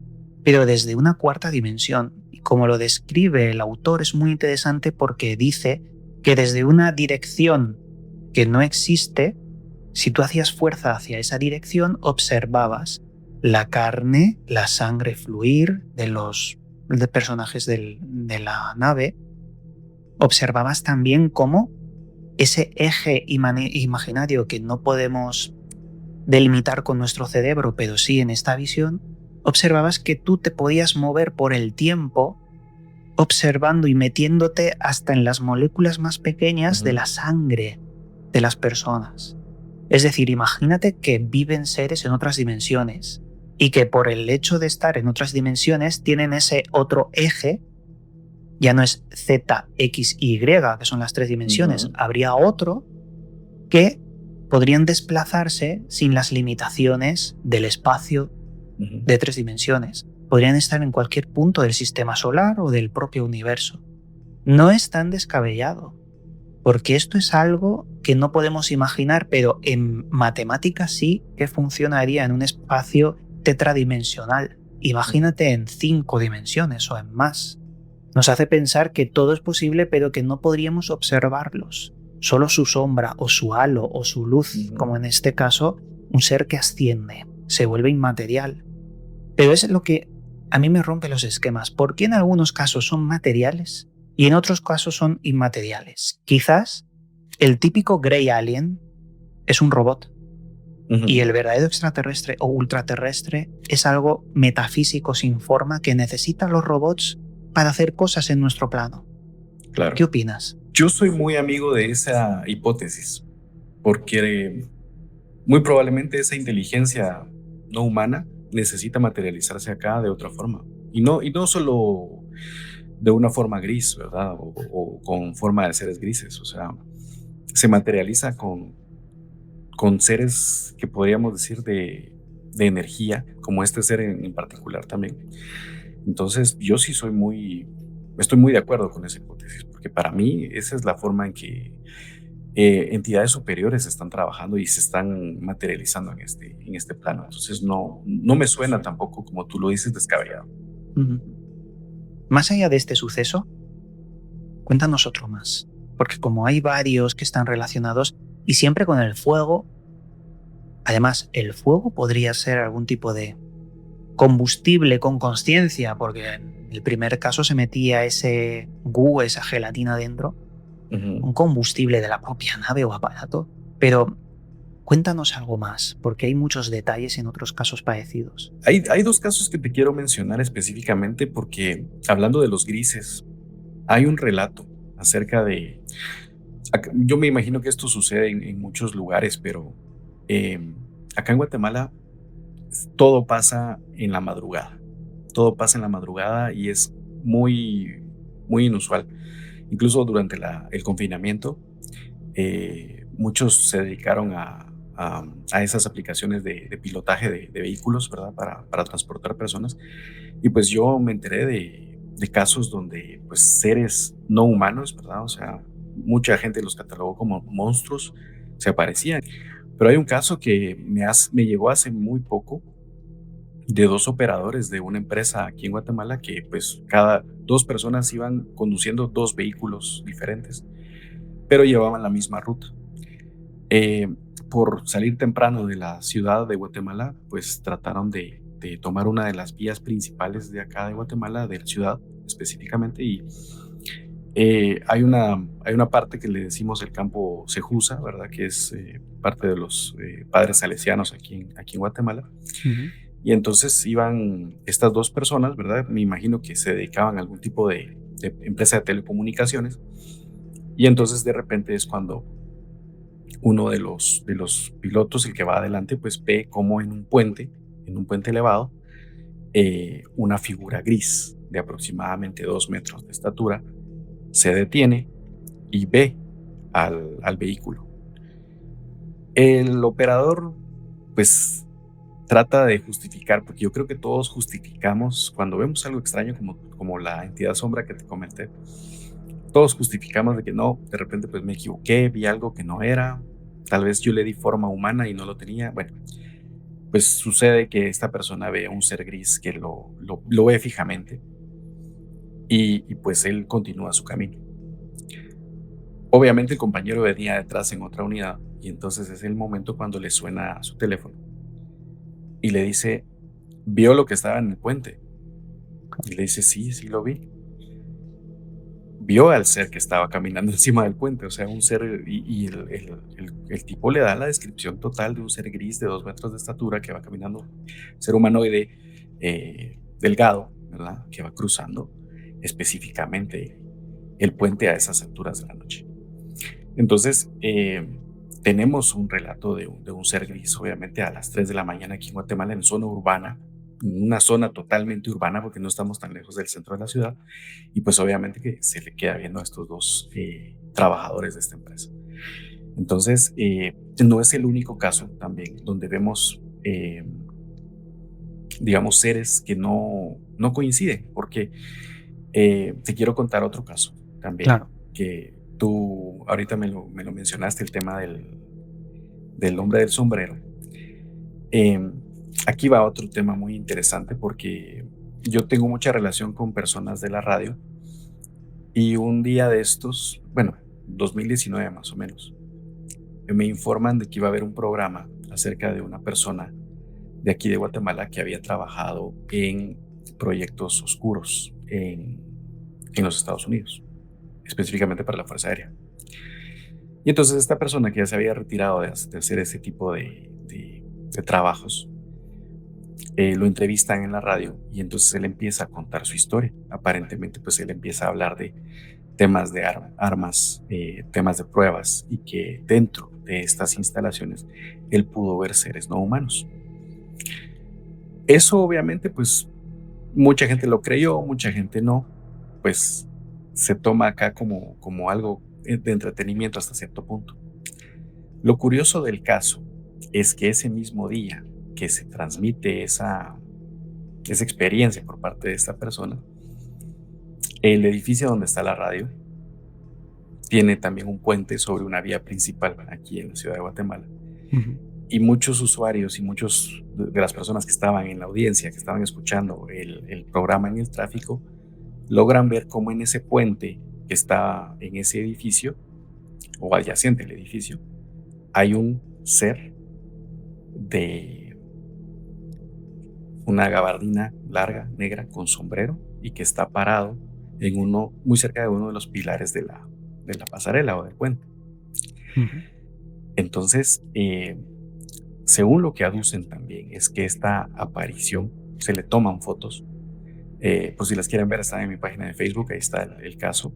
pero desde una cuarta dimensión. Y como lo describe el autor es muy interesante porque dice que desde una dirección que no existe, si tú hacías fuerza hacia esa dirección, observabas la carne, la sangre fluir de los personajes de la nave. Observabas también cómo ese eje imaginario que no podemos delimitar con nuestro cerebro, pero sí en esta visión, observabas que tú te podías mover por el tiempo observando y metiéndote hasta en las moléculas más pequeñas de la sangre de las personas. Es decir, imagínate que viven seres en otras dimensiones y que por el hecho de estar en otras dimensiones tienen ese otro eje, ya no es Z, X, Y, que son las tres dimensiones, habría otro que podrían desplazarse sin las limitaciones del espacio de tres dimensiones. Podrían estar en cualquier punto del sistema solar o del propio universo. No es tan descabellado. Porque esto es algo que no podemos imaginar, pero en matemáticas sí que funcionaría en un espacio tetradimensional. Imagínate en 5 dimensiones o en más. Nos hace pensar que todo es posible, pero que no podríamos observarlos. Solo su sombra o su halo o su luz,
Ujú.
como en este caso, un ser que asciende, se vuelve inmaterial. Pero es lo que a mí me rompe los esquemas. ¿Por qué en algunos casos son materiales y en otros casos son inmateriales? Quizás el típico Grey Alien es un robot y
Ujú.
el verdadero extraterrestre o ultraterrestre es algo metafísico sin forma que necesitan los robots para hacer cosas en nuestro plano. ¿Qué
Claro.
opinas?
Yo soy muy amigo de esa hipótesis, porque muy probablemente esa inteligencia no humana necesita materializarse acá de otra forma. Y no solo de una forma gris, ¿verdad? O con forma de seres grises. O sea, se materializa con seres que podríamos decir de energía, como este ser en particular también. Entonces, yo sí estoy muy de acuerdo con esa hipótesis, porque para mí esa es la forma en que entidades superiores están trabajando y se están materializando en este plano. Entonces, no me suena tampoco, como tú lo dices, descabellado.
Ujú. Más allá de este suceso, cuéntanos otro más. Porque como hay varios que están relacionados y siempre con el fuego, además el fuego podría ser algún tipo de combustible con conciencia, porque en el primer caso se metía ese goo, esa gelatina dentro,
Ujú.
un combustible de la propia nave o aparato. Pero cuéntanos algo más, porque hay muchos detalles en otros casos parecidos.
Hay dos casos que te quiero mencionar específicamente porque, hablando de los grises, hay un relato acerca de... Yo me imagino que esto sucede en muchos lugares, pero eh, acá en Guatemala todo pasa en la madrugada. Todo pasa en la madrugada y es muy, muy inusual. Incluso durante el confinamiento, muchos se dedicaron a esas aplicaciones de pilotaje de vehículos, ¿verdad? Para transportar personas. Y pues yo me enteré de casos donde pues seres no humanos, ¿verdad? O sea, mucha gente los catalogó como monstruos, se aparecían. Pero hay un caso que me llegó hace muy poco de dos operadores de una empresa aquí en Guatemala que pues cada dos personas iban conduciendo dos vehículos diferentes, pero llevaban la misma ruta. Eh, por salir temprano de la ciudad de Guatemala, pues trataron de tomar una de las vías principales de acá de Guatemala, de la ciudad específicamente, y hay una parte que le decimos el campo Sejusa, ¿verdad? Que es parte de los padres salesianos aquí en Guatemala.
Ujú.
Y entonces iban estas dos personas, ¿verdad? Me imagino que se dedicaban a algún tipo de empresa de telecomunicaciones. Y entonces de repente es cuando uno de los pilotos, el que va adelante, pues ve como en un puente elevado, una figura gris de aproximadamente 2 metros de estatura se detiene y ve al vehículo. El operador, pues, trata de justificar, porque yo creo que todos justificamos cuando vemos algo extraño como la entidad sombra que te comenté. Todos justificamos de que no, de repente pues me equivoqué, vi algo que no era, tal vez yo le di forma humana y no lo tenía. Bueno, pues sucede que esta persona ve a un ser gris que lo ve fijamente y pues él continúa su camino. Obviamente el compañero venía detrás en otra unidad y entonces es el momento cuando le suena su teléfono y le dice, ¿vio lo que estaba en el puente? Y le dice, sí, sí lo vi. Vio al ser que estaba caminando encima del puente, o sea, un ser, y el tipo le da la descripción total de un ser gris de 2 metros de estatura que va caminando, ser humanoide delgado, ¿verdad? Que va cruzando específicamente el puente a esas alturas de la noche. Entonces, tenemos un relato de un ser gris, obviamente, a las 3 de la mañana aquí en Guatemala, en zona urbana, en una zona totalmente urbana, porque no estamos tan lejos del centro de la ciudad, y pues obviamente que se le queda viendo a estos dos trabajadores de esta empresa. Entonces, no es el único caso también donde vemos, digamos, seres que no coinciden, porque te quiero contar otro caso también,
Claro.
que Tú ahorita me lo mencionaste, el tema del hombre del sombrero. Eh, Aquí va otro tema muy interesante porque yo tengo mucha relación con personas de la radio y un día de estos, bueno, 2019 más o menos, me informan de que iba a haber un programa acerca de una persona de aquí de Guatemala que había trabajado en proyectos oscuros en los Estados Unidos, específicamente para la Fuerza Aérea. Y entonces esta persona que ya se había retirado de hacer ese tipo de trabajos, lo entrevistan en la radio y entonces él empieza a contar su historia. Aparentemente, pues él empieza a hablar de temas de armas, temas de pruebas y que dentro de estas instalaciones él pudo ver seres no humanos. Eso obviamente, pues mucha gente lo creyó, mucha gente no, pues se toma acá como algo de entretenimiento hasta cierto punto. Lo curioso del caso es que ese mismo día que se transmite esa experiencia por parte de esta persona, el edificio donde está la radio tiene también un puente sobre una vía principal aquí en la ciudad de Guatemala. Y muchos usuarios y muchos de las personas que estaban en la audiencia, que estaban escuchando el programa en el tráfico, logran ver cómo en ese puente que está en ese edificio o adyacente al edificio hay un ser de una gabardina larga, negra, con sombrero y que está parado muy cerca de uno de los pilares de la pasarela o del puente. Entonces, según lo que aducen también, es que esta aparición se le toman fotos. Por si las quieren ver, está en mi página de Facebook, ahí está el caso.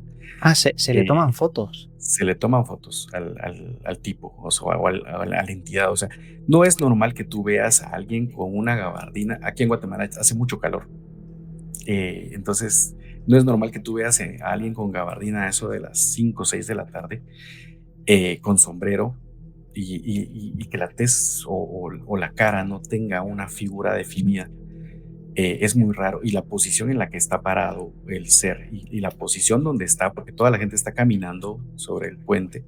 Se le toman fotos.
Se le toman fotos al tipo, o sea, a la entidad. O sea, no es normal que tú veas a alguien con una gabardina. Aquí en Guatemala hace mucho calor. Entonces, no es normal que tú veas a alguien con gabardina a eso de las 5 o 6 de la tarde, con sombrero y que la tez o la cara no tenga una figura definida. Es muy raro, y la posición en la que está parado el ser y la posición donde está, porque toda la gente está caminando sobre el puente,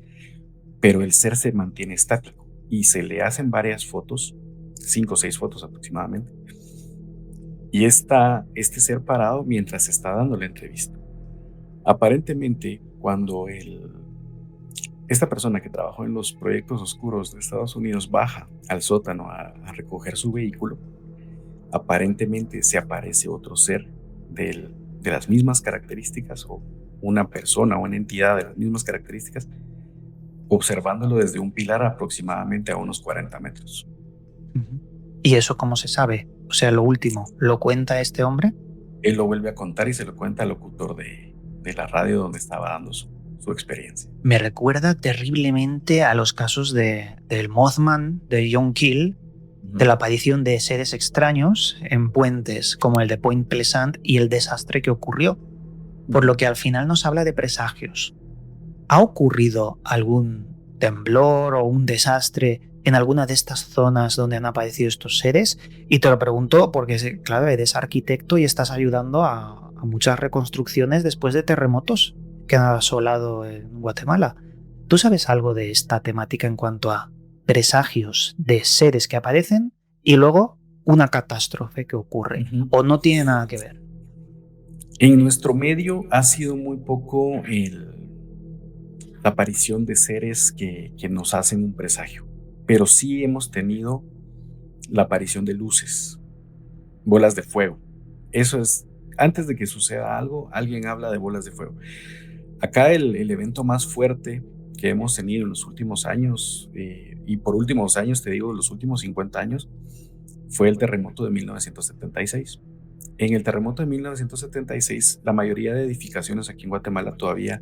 pero el ser se mantiene estático y se le hacen varias fotos, 5 o 6 fotos aproximadamente, y está este ser parado mientras está dando la entrevista. Aparentemente, cuando esta persona que trabajó en los proyectos oscuros de Estados Unidos baja al sótano a recoger su vehículo, aparentemente se aparece otro ser de las mismas características, o una persona o una entidad de las mismas características, observándolo desde un pilar aproximadamente a unos 40 metros.
¿Y eso cómo se sabe? O sea, lo último, ¿lo cuenta este hombre?
Él lo vuelve a contar y se lo cuenta al locutor de la radio donde estaba dando su experiencia.
Me recuerda terriblemente a los casos del Mothman, de John Keel, de la aparición de seres extraños en puentes como el de Point Pleasant y el desastre que ocurrió, por lo que al final nos habla de presagios. ¿Ha ocurrido algún temblor o un desastre en alguna de estas zonas donde han aparecido estos seres? Y te lo pregunto porque, claro, eres arquitecto y estás ayudando a muchas reconstrucciones después de terremotos que han asolado en Guatemala. ¿Tú sabes algo de esta temática en cuanto a presagios de seres que aparecen y luego una catástrofe que ocurre? ¿O no tiene nada que ver?
En nuestro medio ha sido muy poco la aparición de seres que nos hacen un presagio, pero sí hemos tenido la aparición de luces, bolas de fuego. Eso es, antes de que suceda algo, alguien habla de bolas de fuego. Acá el evento más fuerte que hemos tenido en los últimos años, y por últimos años te digo, los últimos 50 años, fue el terremoto de 1976. En el terremoto de 1976, la mayoría de edificaciones aquí en Guatemala todavía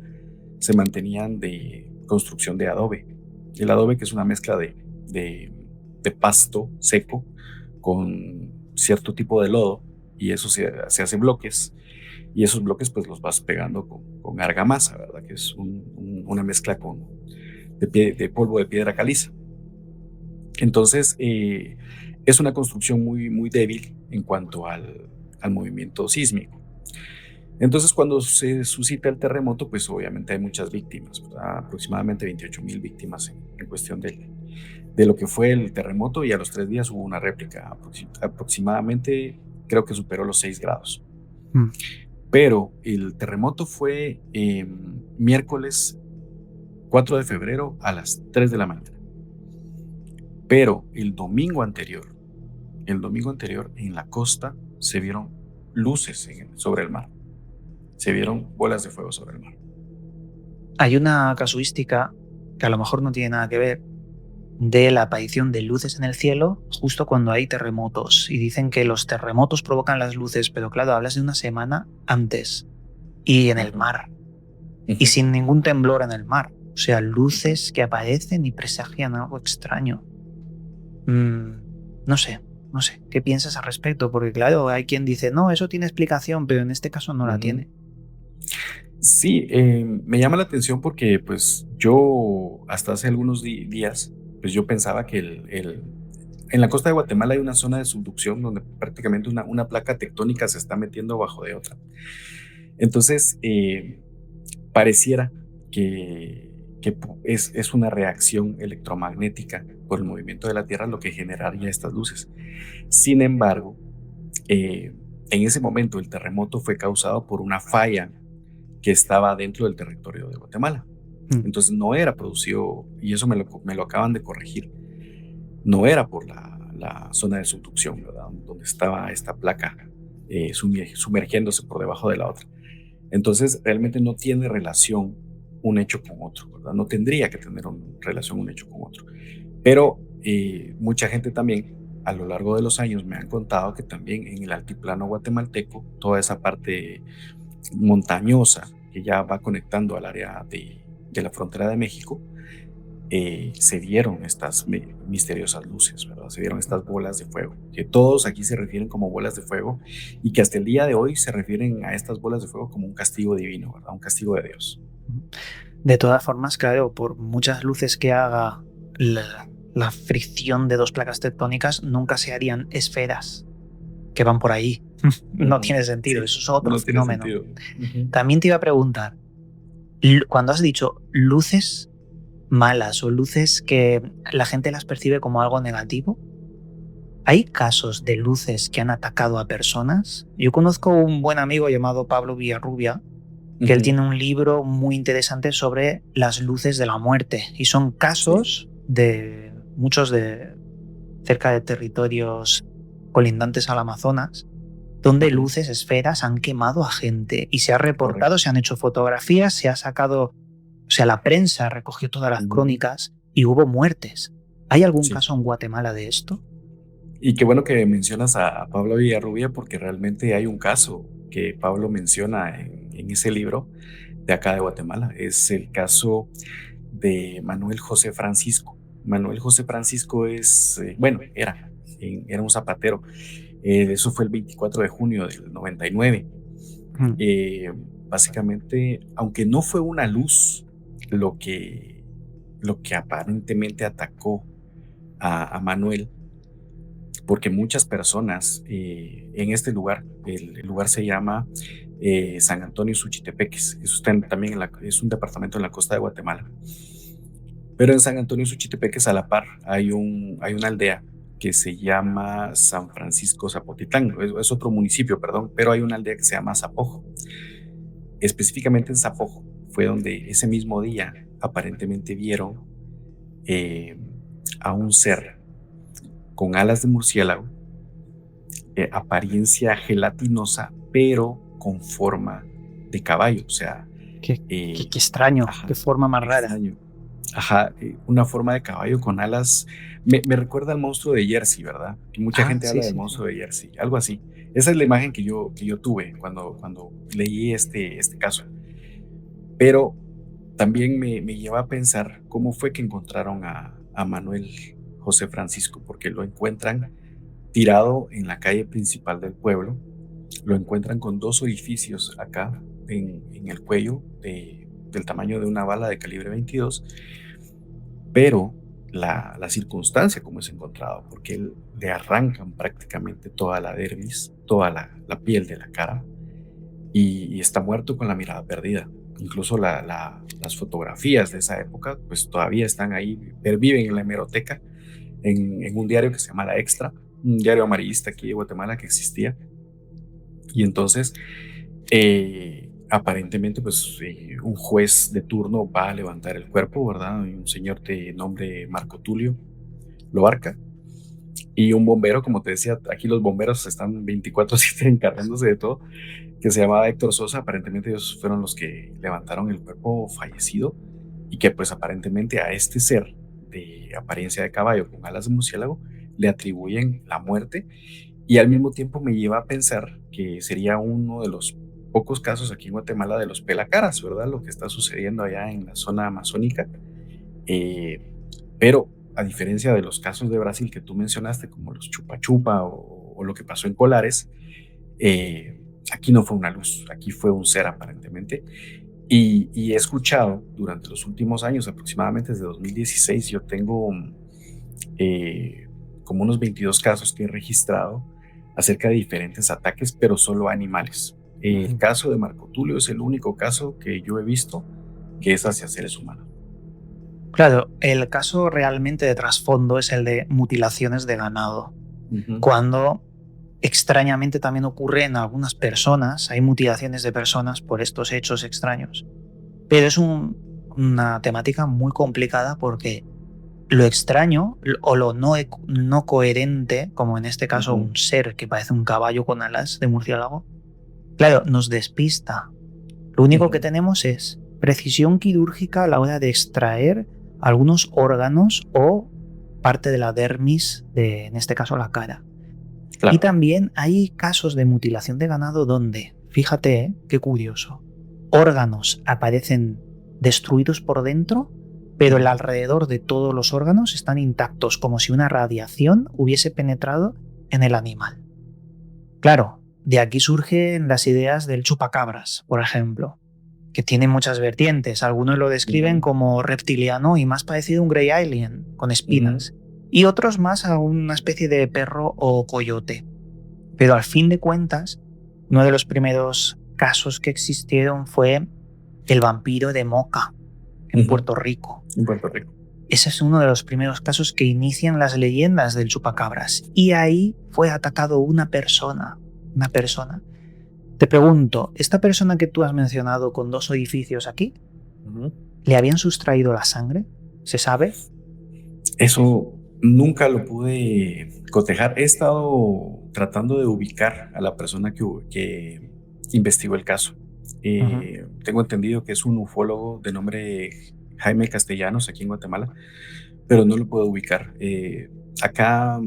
se mantenían de construcción de adobe. El adobe, que es una mezcla de pasto seco con cierto tipo de lodo, y eso se hace bloques, y esos bloques pues los vas pegando con argamasa, ¿verdad? Que es una mezcla de polvo de piedra caliza. Entonces, es una construcción muy, muy débil en cuanto al movimiento sísmico. Entonces, cuando se suscita el terremoto, pues obviamente hay muchas víctimas, ¿verdad? Aproximadamente 28,000 víctimas en cuestión de lo que fue el terremoto, y a los 3 días hubo una réplica, aproximadamente creo que superó los 6 grados.
Mm.
Pero el terremoto fue miércoles 4 de febrero a las 3 de la mañana. Pero el domingo anterior en la costa se vieron luces sobre el mar. Se vieron bolas de fuego sobre el mar.
Hay una casuística que a lo mejor no tiene nada que ver de la aparición de luces en el cielo justo cuando hay terremotos. Y dicen que los terremotos provocan las luces, pero claro, hablas de una semana antes y en el
Ujú,
mar y
ujú.
sin ningún temblor en el mar. O sea, luces que aparecen y presagian algo extraño. No sé, no sé. ¿Qué piensas al respecto? Porque claro, hay quien dice, no, eso tiene explicación, pero en este caso no la
Ujú.
tiene.
Sí, me llama la atención porque pues yo hasta hace algunos días, pues yo pensaba que en la costa de Guatemala hay una zona de subducción donde prácticamente una placa tectónica se está metiendo bajo de otra. Entonces, pareciera que es una reacción electromagnética por el movimiento de la Tierra lo que generaría estas luces. Sin embargo, en ese momento el terremoto fue causado por una falla que estaba dentro del territorio de Guatemala.
Mm.
Entonces no era producido, y eso me lo acaban de corregir, no era por la zona de subducción, ¿verdad? Donde estaba esta placa sumergiéndose por debajo de la otra. Entonces realmente no tiene relación un hecho con otro, ¿verdad? No tendría que tener relación un hecho con otro. Pero mucha gente también a lo largo de los años me han contado que también en el altiplano guatemalteco, toda esa parte montañosa que ya va conectando al área de la frontera de México, se vieron estas misteriosas luces, ¿verdad? Se vieron estas bolas de fuego, que todos aquí se refieren como bolas de fuego y que hasta el día de hoy se refieren a estas bolas de fuego como un castigo divino, ¿verdad? Un castigo de Dios.
De todas formas, claro, por muchas luces que haga la fricción de dos placas tectónicas, nunca se harían esferas que van por ahí. No
Ujú.
tiene sentido,
Sí,
eso es otro
no tiene
fenómeno.
sentido. Ujú.
También te iba a preguntar, cuando has dicho luces malas o luces que la gente las percibe como algo negativo, ¿hay casos de luces que han atacado a personas? Yo conozco un buen amigo llamado Pablo Villarrubia, que él
Ujú.
tiene un libro muy interesante sobre las luces de la muerte y son
Sí,
casos de muchos de cerca de territorios colindantes al Amazonas donde
ujú,
luces, esferas han quemado a gente y se ha reportado,
correcto.
se han hecho fotografías, se ha sacado, o sea, la prensa recogió todas las
Ujú.
crónicas y hubo muertes. ¿Hay algún
Sí.
caso en Guatemala de esto?
Y qué bueno que mencionas a Pablo Villarrubia, porque realmente hay un caso que Pablo menciona en ese libro de acá de Guatemala. Es el caso de Manuel José Francisco. Manuel José Francisco bueno, era un zapatero. Eso fue el 24 de junio del 99.
Mm.
Eh, Básicamente, aunque no fue una luz lo que, lo que aparentemente atacó a Manuel, porque muchas personas en este lugar, el lugar se llama San Antonio Suchitepeques, eso está también es un departamento en la costa de Guatemala, pero en San Antonio Suchitepeques a la par hay una aldea que se llama San Francisco Zapotitlán, es otro municipio, perdón, pero hay una aldea que se llama Zapojo. Específicamente en Zapojo fue donde ese mismo día aparentemente vieron eh, a un ser con alas de murciélago, apariencia gelatinosa, pero con forma de caballo, o sea,
Qué extraño, qué
ajá,
forma más rara.
extraño. Ajá, una forma de caballo con alas. Me recuerda al monstruo de Jersey, ¿verdad? Y mucha
Ah,
gente
sí,
habla del
sí, sí.
monstruo de Jersey, algo así. Esa es la imagen que yo tuve cuando leí este caso. Pero también me lleva a pensar cómo fue que encontraron a Manuel José Francisco, porque lo encuentran tirado en la calle principal del pueblo. Lo encuentran con dos orificios acá en el cuello del tamaño de una bala de calibre 22, pero la circunstancia como es encontrado, porque le arrancan prácticamente toda la dermis, toda la piel de la cara, y está muerto con la mirada perdida. Incluso las fotografías de esa época pues todavía están ahí, perviven en la hemeroteca, en un diario que se llama La Extra, un diario amarillista aquí de Guatemala que existía. Y entonces, aparentemente, pues un juez de turno va a levantar el cuerpo, ¿verdad? Y un señor de nombre Marco Tulio Loarca y un bombero, como te decía, aquí los bomberos están 24/7 encargándose de todo, que se llamaba Héctor Sosa. Aparentemente ellos fueron los que levantaron el cuerpo fallecido y que pues aparentemente a este ser de apariencia de caballo con alas de murciélago le atribuyen la muerte, y al mismo tiempo me lleva a pensar que sería uno de los pocos casos aquí en Guatemala de los pelacaras, ¿verdad? Lo que está sucediendo allá en la zona amazónica. Eh, pero a diferencia de los casos de Brasil que tú mencionaste, como los chupa chupa o lo que pasó en Colares, aquí no fue una luz, aquí fue un ser aparentemente. Y he escuchado durante los últimos años, aproximadamente desde 2016, yo tengo como unos 22 casos que he registrado acerca de diferentes ataques, pero solo a animales. El caso de Marco Tulio es el único caso que yo he visto que es hacia seres humanos.
Claro, el caso realmente de trasfondo es el de mutilaciones de ganado, cuando extrañamente también ocurre en algunas personas, hay mutilaciones de personas por estos hechos extraños. Pero es una temática muy complicada porque lo extraño o lo no coherente, como en este caso un ser que parece un caballo con alas de murciélago, claro, nos despista. Lo único que tenemos es precisión quirúrgica a la hora de extraer algunos órganos o parte de la dermis de, en este caso, la cara.
Claro.
Y también hay casos de mutilación de ganado donde, fíjate, qué curioso, órganos aparecen destruidos por dentro, pero el alrededor de todos los órganos están intactos, como si una radiación hubiese penetrado en el animal. Claro, de aquí surgen las ideas del chupacabras, por ejemplo, que tiene muchas vertientes. Algunos lo describen como reptiliano y más parecido a un grey alien, con espinas, y otros más a una especie de perro o coyote. Pero al fin de cuentas, uno de los primeros casos que existieron fue el vampiro de Moca, en Puerto Rico.
En Puerto Rico.
Ese es uno de los primeros casos que inician las leyendas del chupacabras. Y ahí fue atacado una persona. Una persona. Te pregunto, ¿esta persona que tú has mencionado con 2 orificios aquí, le habían sustraído la sangre? ¿Se sabe?
Eso nunca lo pude cotejar. He estado tratando de ubicar a la persona que investigó el caso. Tengo entendido que es un ufólogo de nombre Jaime Castellanos aquí en Guatemala, pero no lo puedo ubicar. Acá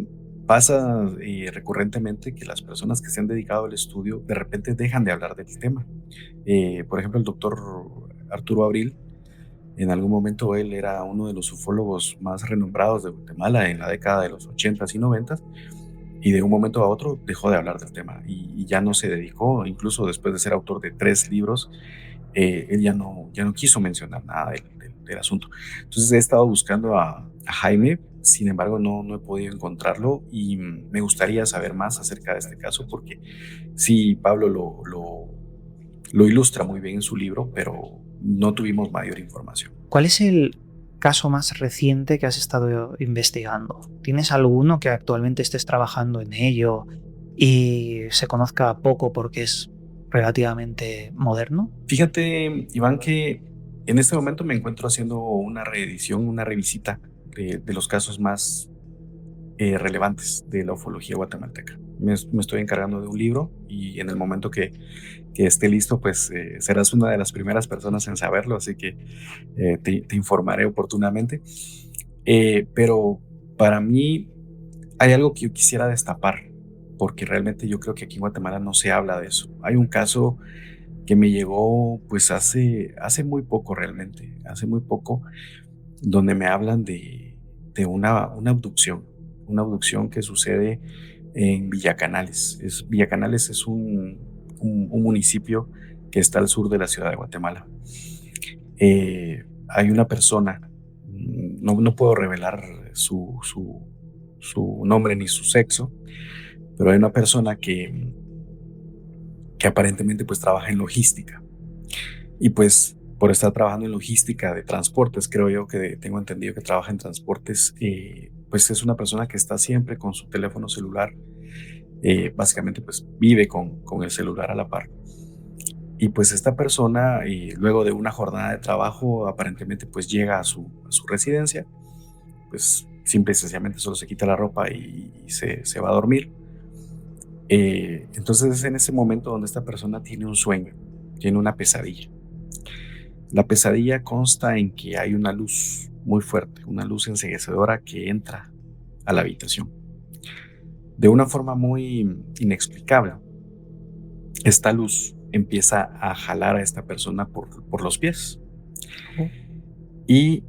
pasa recurrentemente que las personas que se han dedicado al estudio de repente dejan de hablar del tema. Por ejemplo, el doctor Arturo Abril, en algún momento él era uno de los ufólogos más renombrados de Guatemala en la década de los 80s y 90s, y de un momento a otro dejó de hablar del tema y ya no se dedicó. Incluso después de ser autor de 3 libros, él ya no quiso mencionar nada del asunto. Entonces he estado buscando a Jaime, sin embargo no he podido encontrarlo, y me gustaría saber más acerca de este caso porque sí, Pablo lo ilustra muy bien en su libro, pero no tuvimos mayor información.
¿Cuál es el caso más reciente que has estado investigando? ¿Tienes alguno que actualmente estés trabajando en ello y se conozca poco porque es relativamente moderno?
Fíjate, Iván, que en este momento me encuentro haciendo una reedición, una revisita de los casos más relevantes de la ufología guatemalteca. Me estoy encargando de un libro y en el momento que esté listo, pues serás una de las primeras personas en saberlo, así que te informaré oportunamente. Pero para mí hay algo que yo quisiera destapar, porque realmente yo creo que aquí en Guatemala no se habla de eso. Hay un caso que me llegó pues hace muy poco realmente, hace muy poco, donde me hablan de una abducción que sucede en Villacanales. Villacanales es un municipio que está al sur de la ciudad de Guatemala. Hay una persona, no puedo revelar su nombre ni su sexo, pero hay una persona que que aparentemente pues trabaja en logística. Y pues por estar trabajando en logística de transportes, creo yo que tengo entendido que trabaja en transportes, pues es una persona que está siempre con su teléfono celular, básicamente pues vive con el celular a la par. Y pues esta persona, luego de una jornada de trabajo, aparentemente pues llega a su residencia, pues simple y sencillamente solo se quita la ropa y se va a dormir. Entonces es en ese momento donde esta persona tiene un sueño, tiene una pesadilla. La pesadilla consta en que hay una luz muy fuerte, una luz enceguecedora que entra a la habitación. De una forma muy inexplicable, esta luz empieza a jalar a esta persona por los pies. Y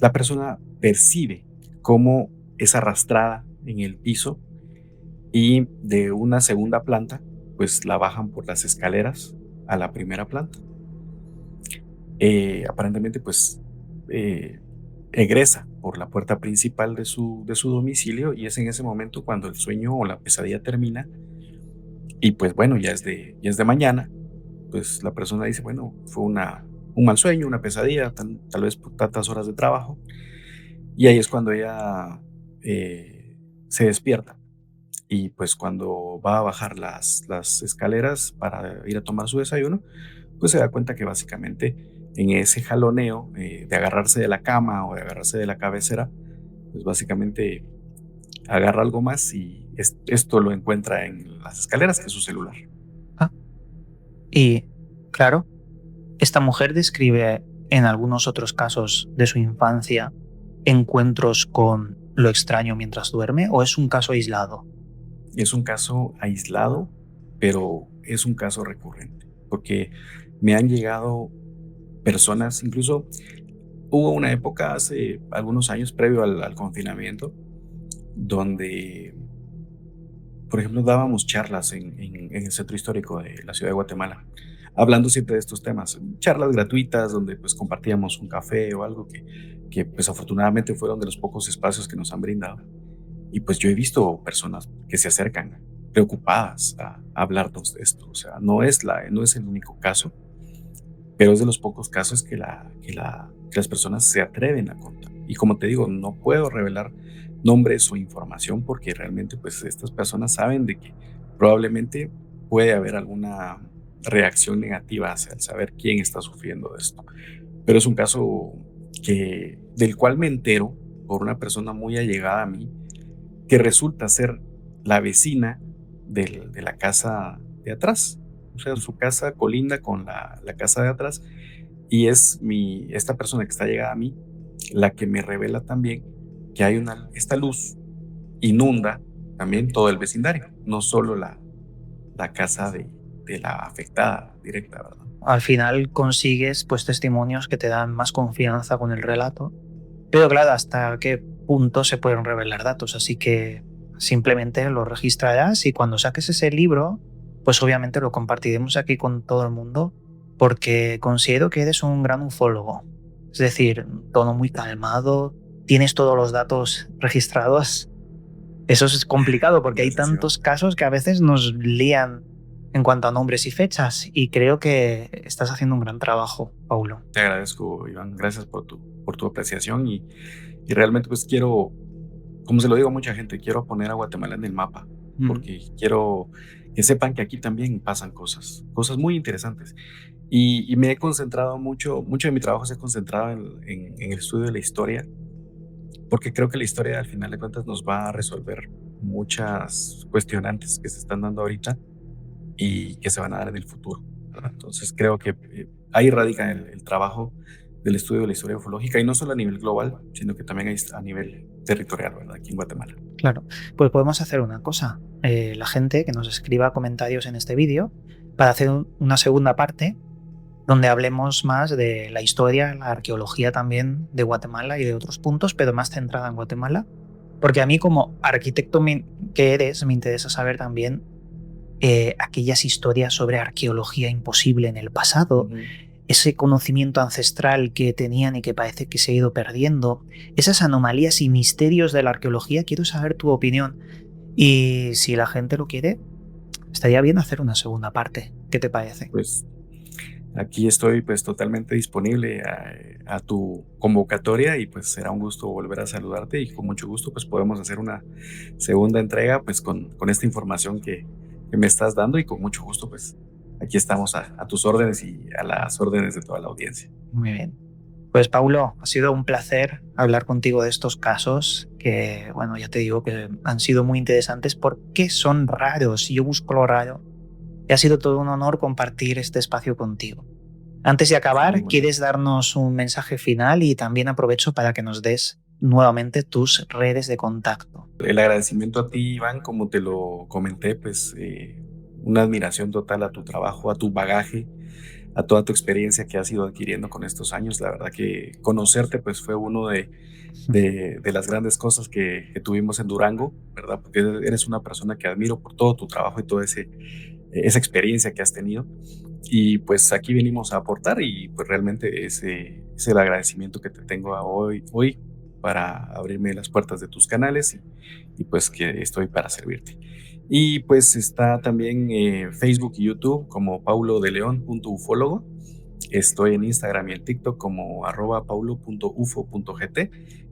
la persona percibe cómo es arrastrada en el piso y de una segunda planta, pues la bajan por las escaleras a la primera planta. Aparentemente, pues egresa por la puerta principal de su domicilio, y es en ese momento cuando el sueño o la pesadilla termina. Y pues bueno, ya es de mañana. Pues la persona dice, bueno, fue un mal sueño, una pesadilla, tal vez por tantas horas de trabajo. Y ahí es cuando ella se despierta. Y pues cuando va a bajar las escaleras para ir a tomar su desayuno, pues se da cuenta que básicamente en ese jaloneo de agarrarse de la cama o de agarrarse de la cabecera, pues básicamente agarra algo más, y esto lo encuentra en las escaleras, que es su celular.
Y claro, esta mujer describe en algunos otros casos de su infancia encuentros con lo extraño mientras duerme, ¿o es un caso aislado?
Es un caso aislado, pero es un caso recurrente, porque me han llegado personas, incluso hubo una época hace algunos años previo al confinamiento, donde, por ejemplo, dábamos charlas en el centro histórico de la ciudad de Guatemala, hablando siempre de estos temas, charlas gratuitas donde pues compartíamos un café o algo que pues afortunadamente fueron de los pocos espacios que nos han brindado. Y pues yo he visto personas que se acercan preocupadas a hablarnos de esto. O sea, no es el único caso, pero es de los pocos casos que las personas se atreven a contar. Y como te digo, no puedo revelar nombres o información porque realmente pues estas personas saben de que probablemente puede haber alguna reacción negativa hacia el saber quién está sufriendo de esto. Pero es un caso del cual me entero por una persona muy allegada a mí, que resulta ser la vecina de la casa de atrás. O sea, su casa colinda con la casa de atrás, y es esta persona que está llegada a mí la que me revela también que esta luz inunda también todo el vecindario, no solo la casa de la afectada directa, ¿verdad?
Al final consigues pues testimonios que te dan más confianza con el relato, pero claro, hasta qué punto se pueden revelar datos, así que simplemente lo registrarás y cuando saques ese libro, pues obviamente lo compartiremos aquí con todo el mundo, porque considero que eres un gran ufólogo, es decir, un tono muy calmado, tienes todos los datos registrados. Eso es complicado porque hay tantos casos que a veces nos lían en cuanto a nombres y fechas, y creo que estás haciendo un gran trabajo, Paulo.
Te agradezco, Iván, gracias por tu apreciación, y realmente pues quiero, como se lo digo a mucha gente, quiero poner a Guatemala en el mapa, porque quiero que sepan que aquí también pasan cosas muy interesantes. Y me he concentrado mucho de mi trabajo se ha concentrado en el estudio de la historia, porque creo que la historia al final de cuentas nos va a resolver muchas cuestionantes que se están dando ahorita y que se van a dar en el futuro, ¿verdad? Entonces creo que ahí radica el trabajo del estudio de la historia ufológica, y no solo a nivel global, sino que también a nivel territorial, ¿verdad? Aquí en Guatemala.
Claro, pues podemos hacer una cosa. La gente que nos escriba comentarios en este vídeo para hacer una segunda parte donde hablemos más de la historia, la arqueología también de Guatemala y de otros puntos, pero más centrada en Guatemala. Porque a mí como arquitecto que eres, me interesa saber también aquellas historias sobre arqueología imposible en el pasado, ese conocimiento ancestral que tenían y que parece que se ha ido perdiendo, esas anomalías y misterios de la arqueología. Quiero saber tu opinión y si la gente lo quiere, estaría bien hacer una segunda parte. ¿Qué te parece?
Pues aquí estoy pues totalmente disponible a tu convocatoria y pues será un gusto volver a saludarte y con mucho gusto pues podemos hacer una segunda entrega pues con esta información que me estás dando y con mucho gusto pues aquí estamos a tus órdenes y a las órdenes de toda la audiencia.
Muy bien. Pues Paulo, ha sido un placer hablar contigo de estos casos que, bueno, ya te digo que han sido muy interesantes porque son raros y yo busco lo raro. Y ha sido todo un honor compartir este espacio contigo. Antes de acabar,
Muy
¿quieres darnos un mensaje final? Y también aprovecho para que nos des nuevamente tus redes de contacto.
El agradecimiento a ti, Iván, como te lo comenté, pues una admiración total a tu trabajo, a tu bagaje, a toda tu experiencia que has ido adquiriendo con estos años. La verdad que conocerte pues fue uno de las grandes cosas que tuvimos en Durango, ¿verdad? Porque eres una persona que admiro por todo tu trabajo y toda esa experiencia que has tenido. Y pues aquí venimos a aportar y pues realmente ese es el agradecimiento que te tengo hoy para abrirme las puertas de tus canales y pues que estoy para servirte. Y pues está también Facebook y YouTube como paulodeleon.ufólogo. Estoy en Instagram y en TikTok como @paulo.ufo.gt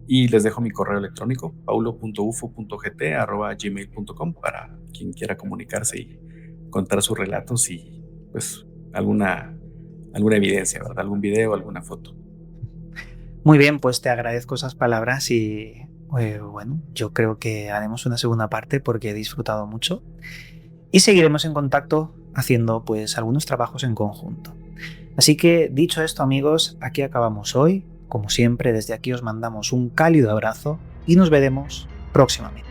y les dejo mi correo electrónico paulo.ufo.gt@gmail.com para quien quiera comunicarse y contar sus relatos y pues alguna evidencia, ¿verdad? Algún video, alguna foto.
Muy bien, pues te agradezco esas palabras y bueno, yo creo que haremos una segunda parte porque he disfrutado mucho y seguiremos en contacto haciendo pues algunos trabajos en conjunto. Así que dicho esto, amigos, aquí acabamos hoy. Como siempre, desde aquí os mandamos un cálido abrazo y nos veremos próximamente.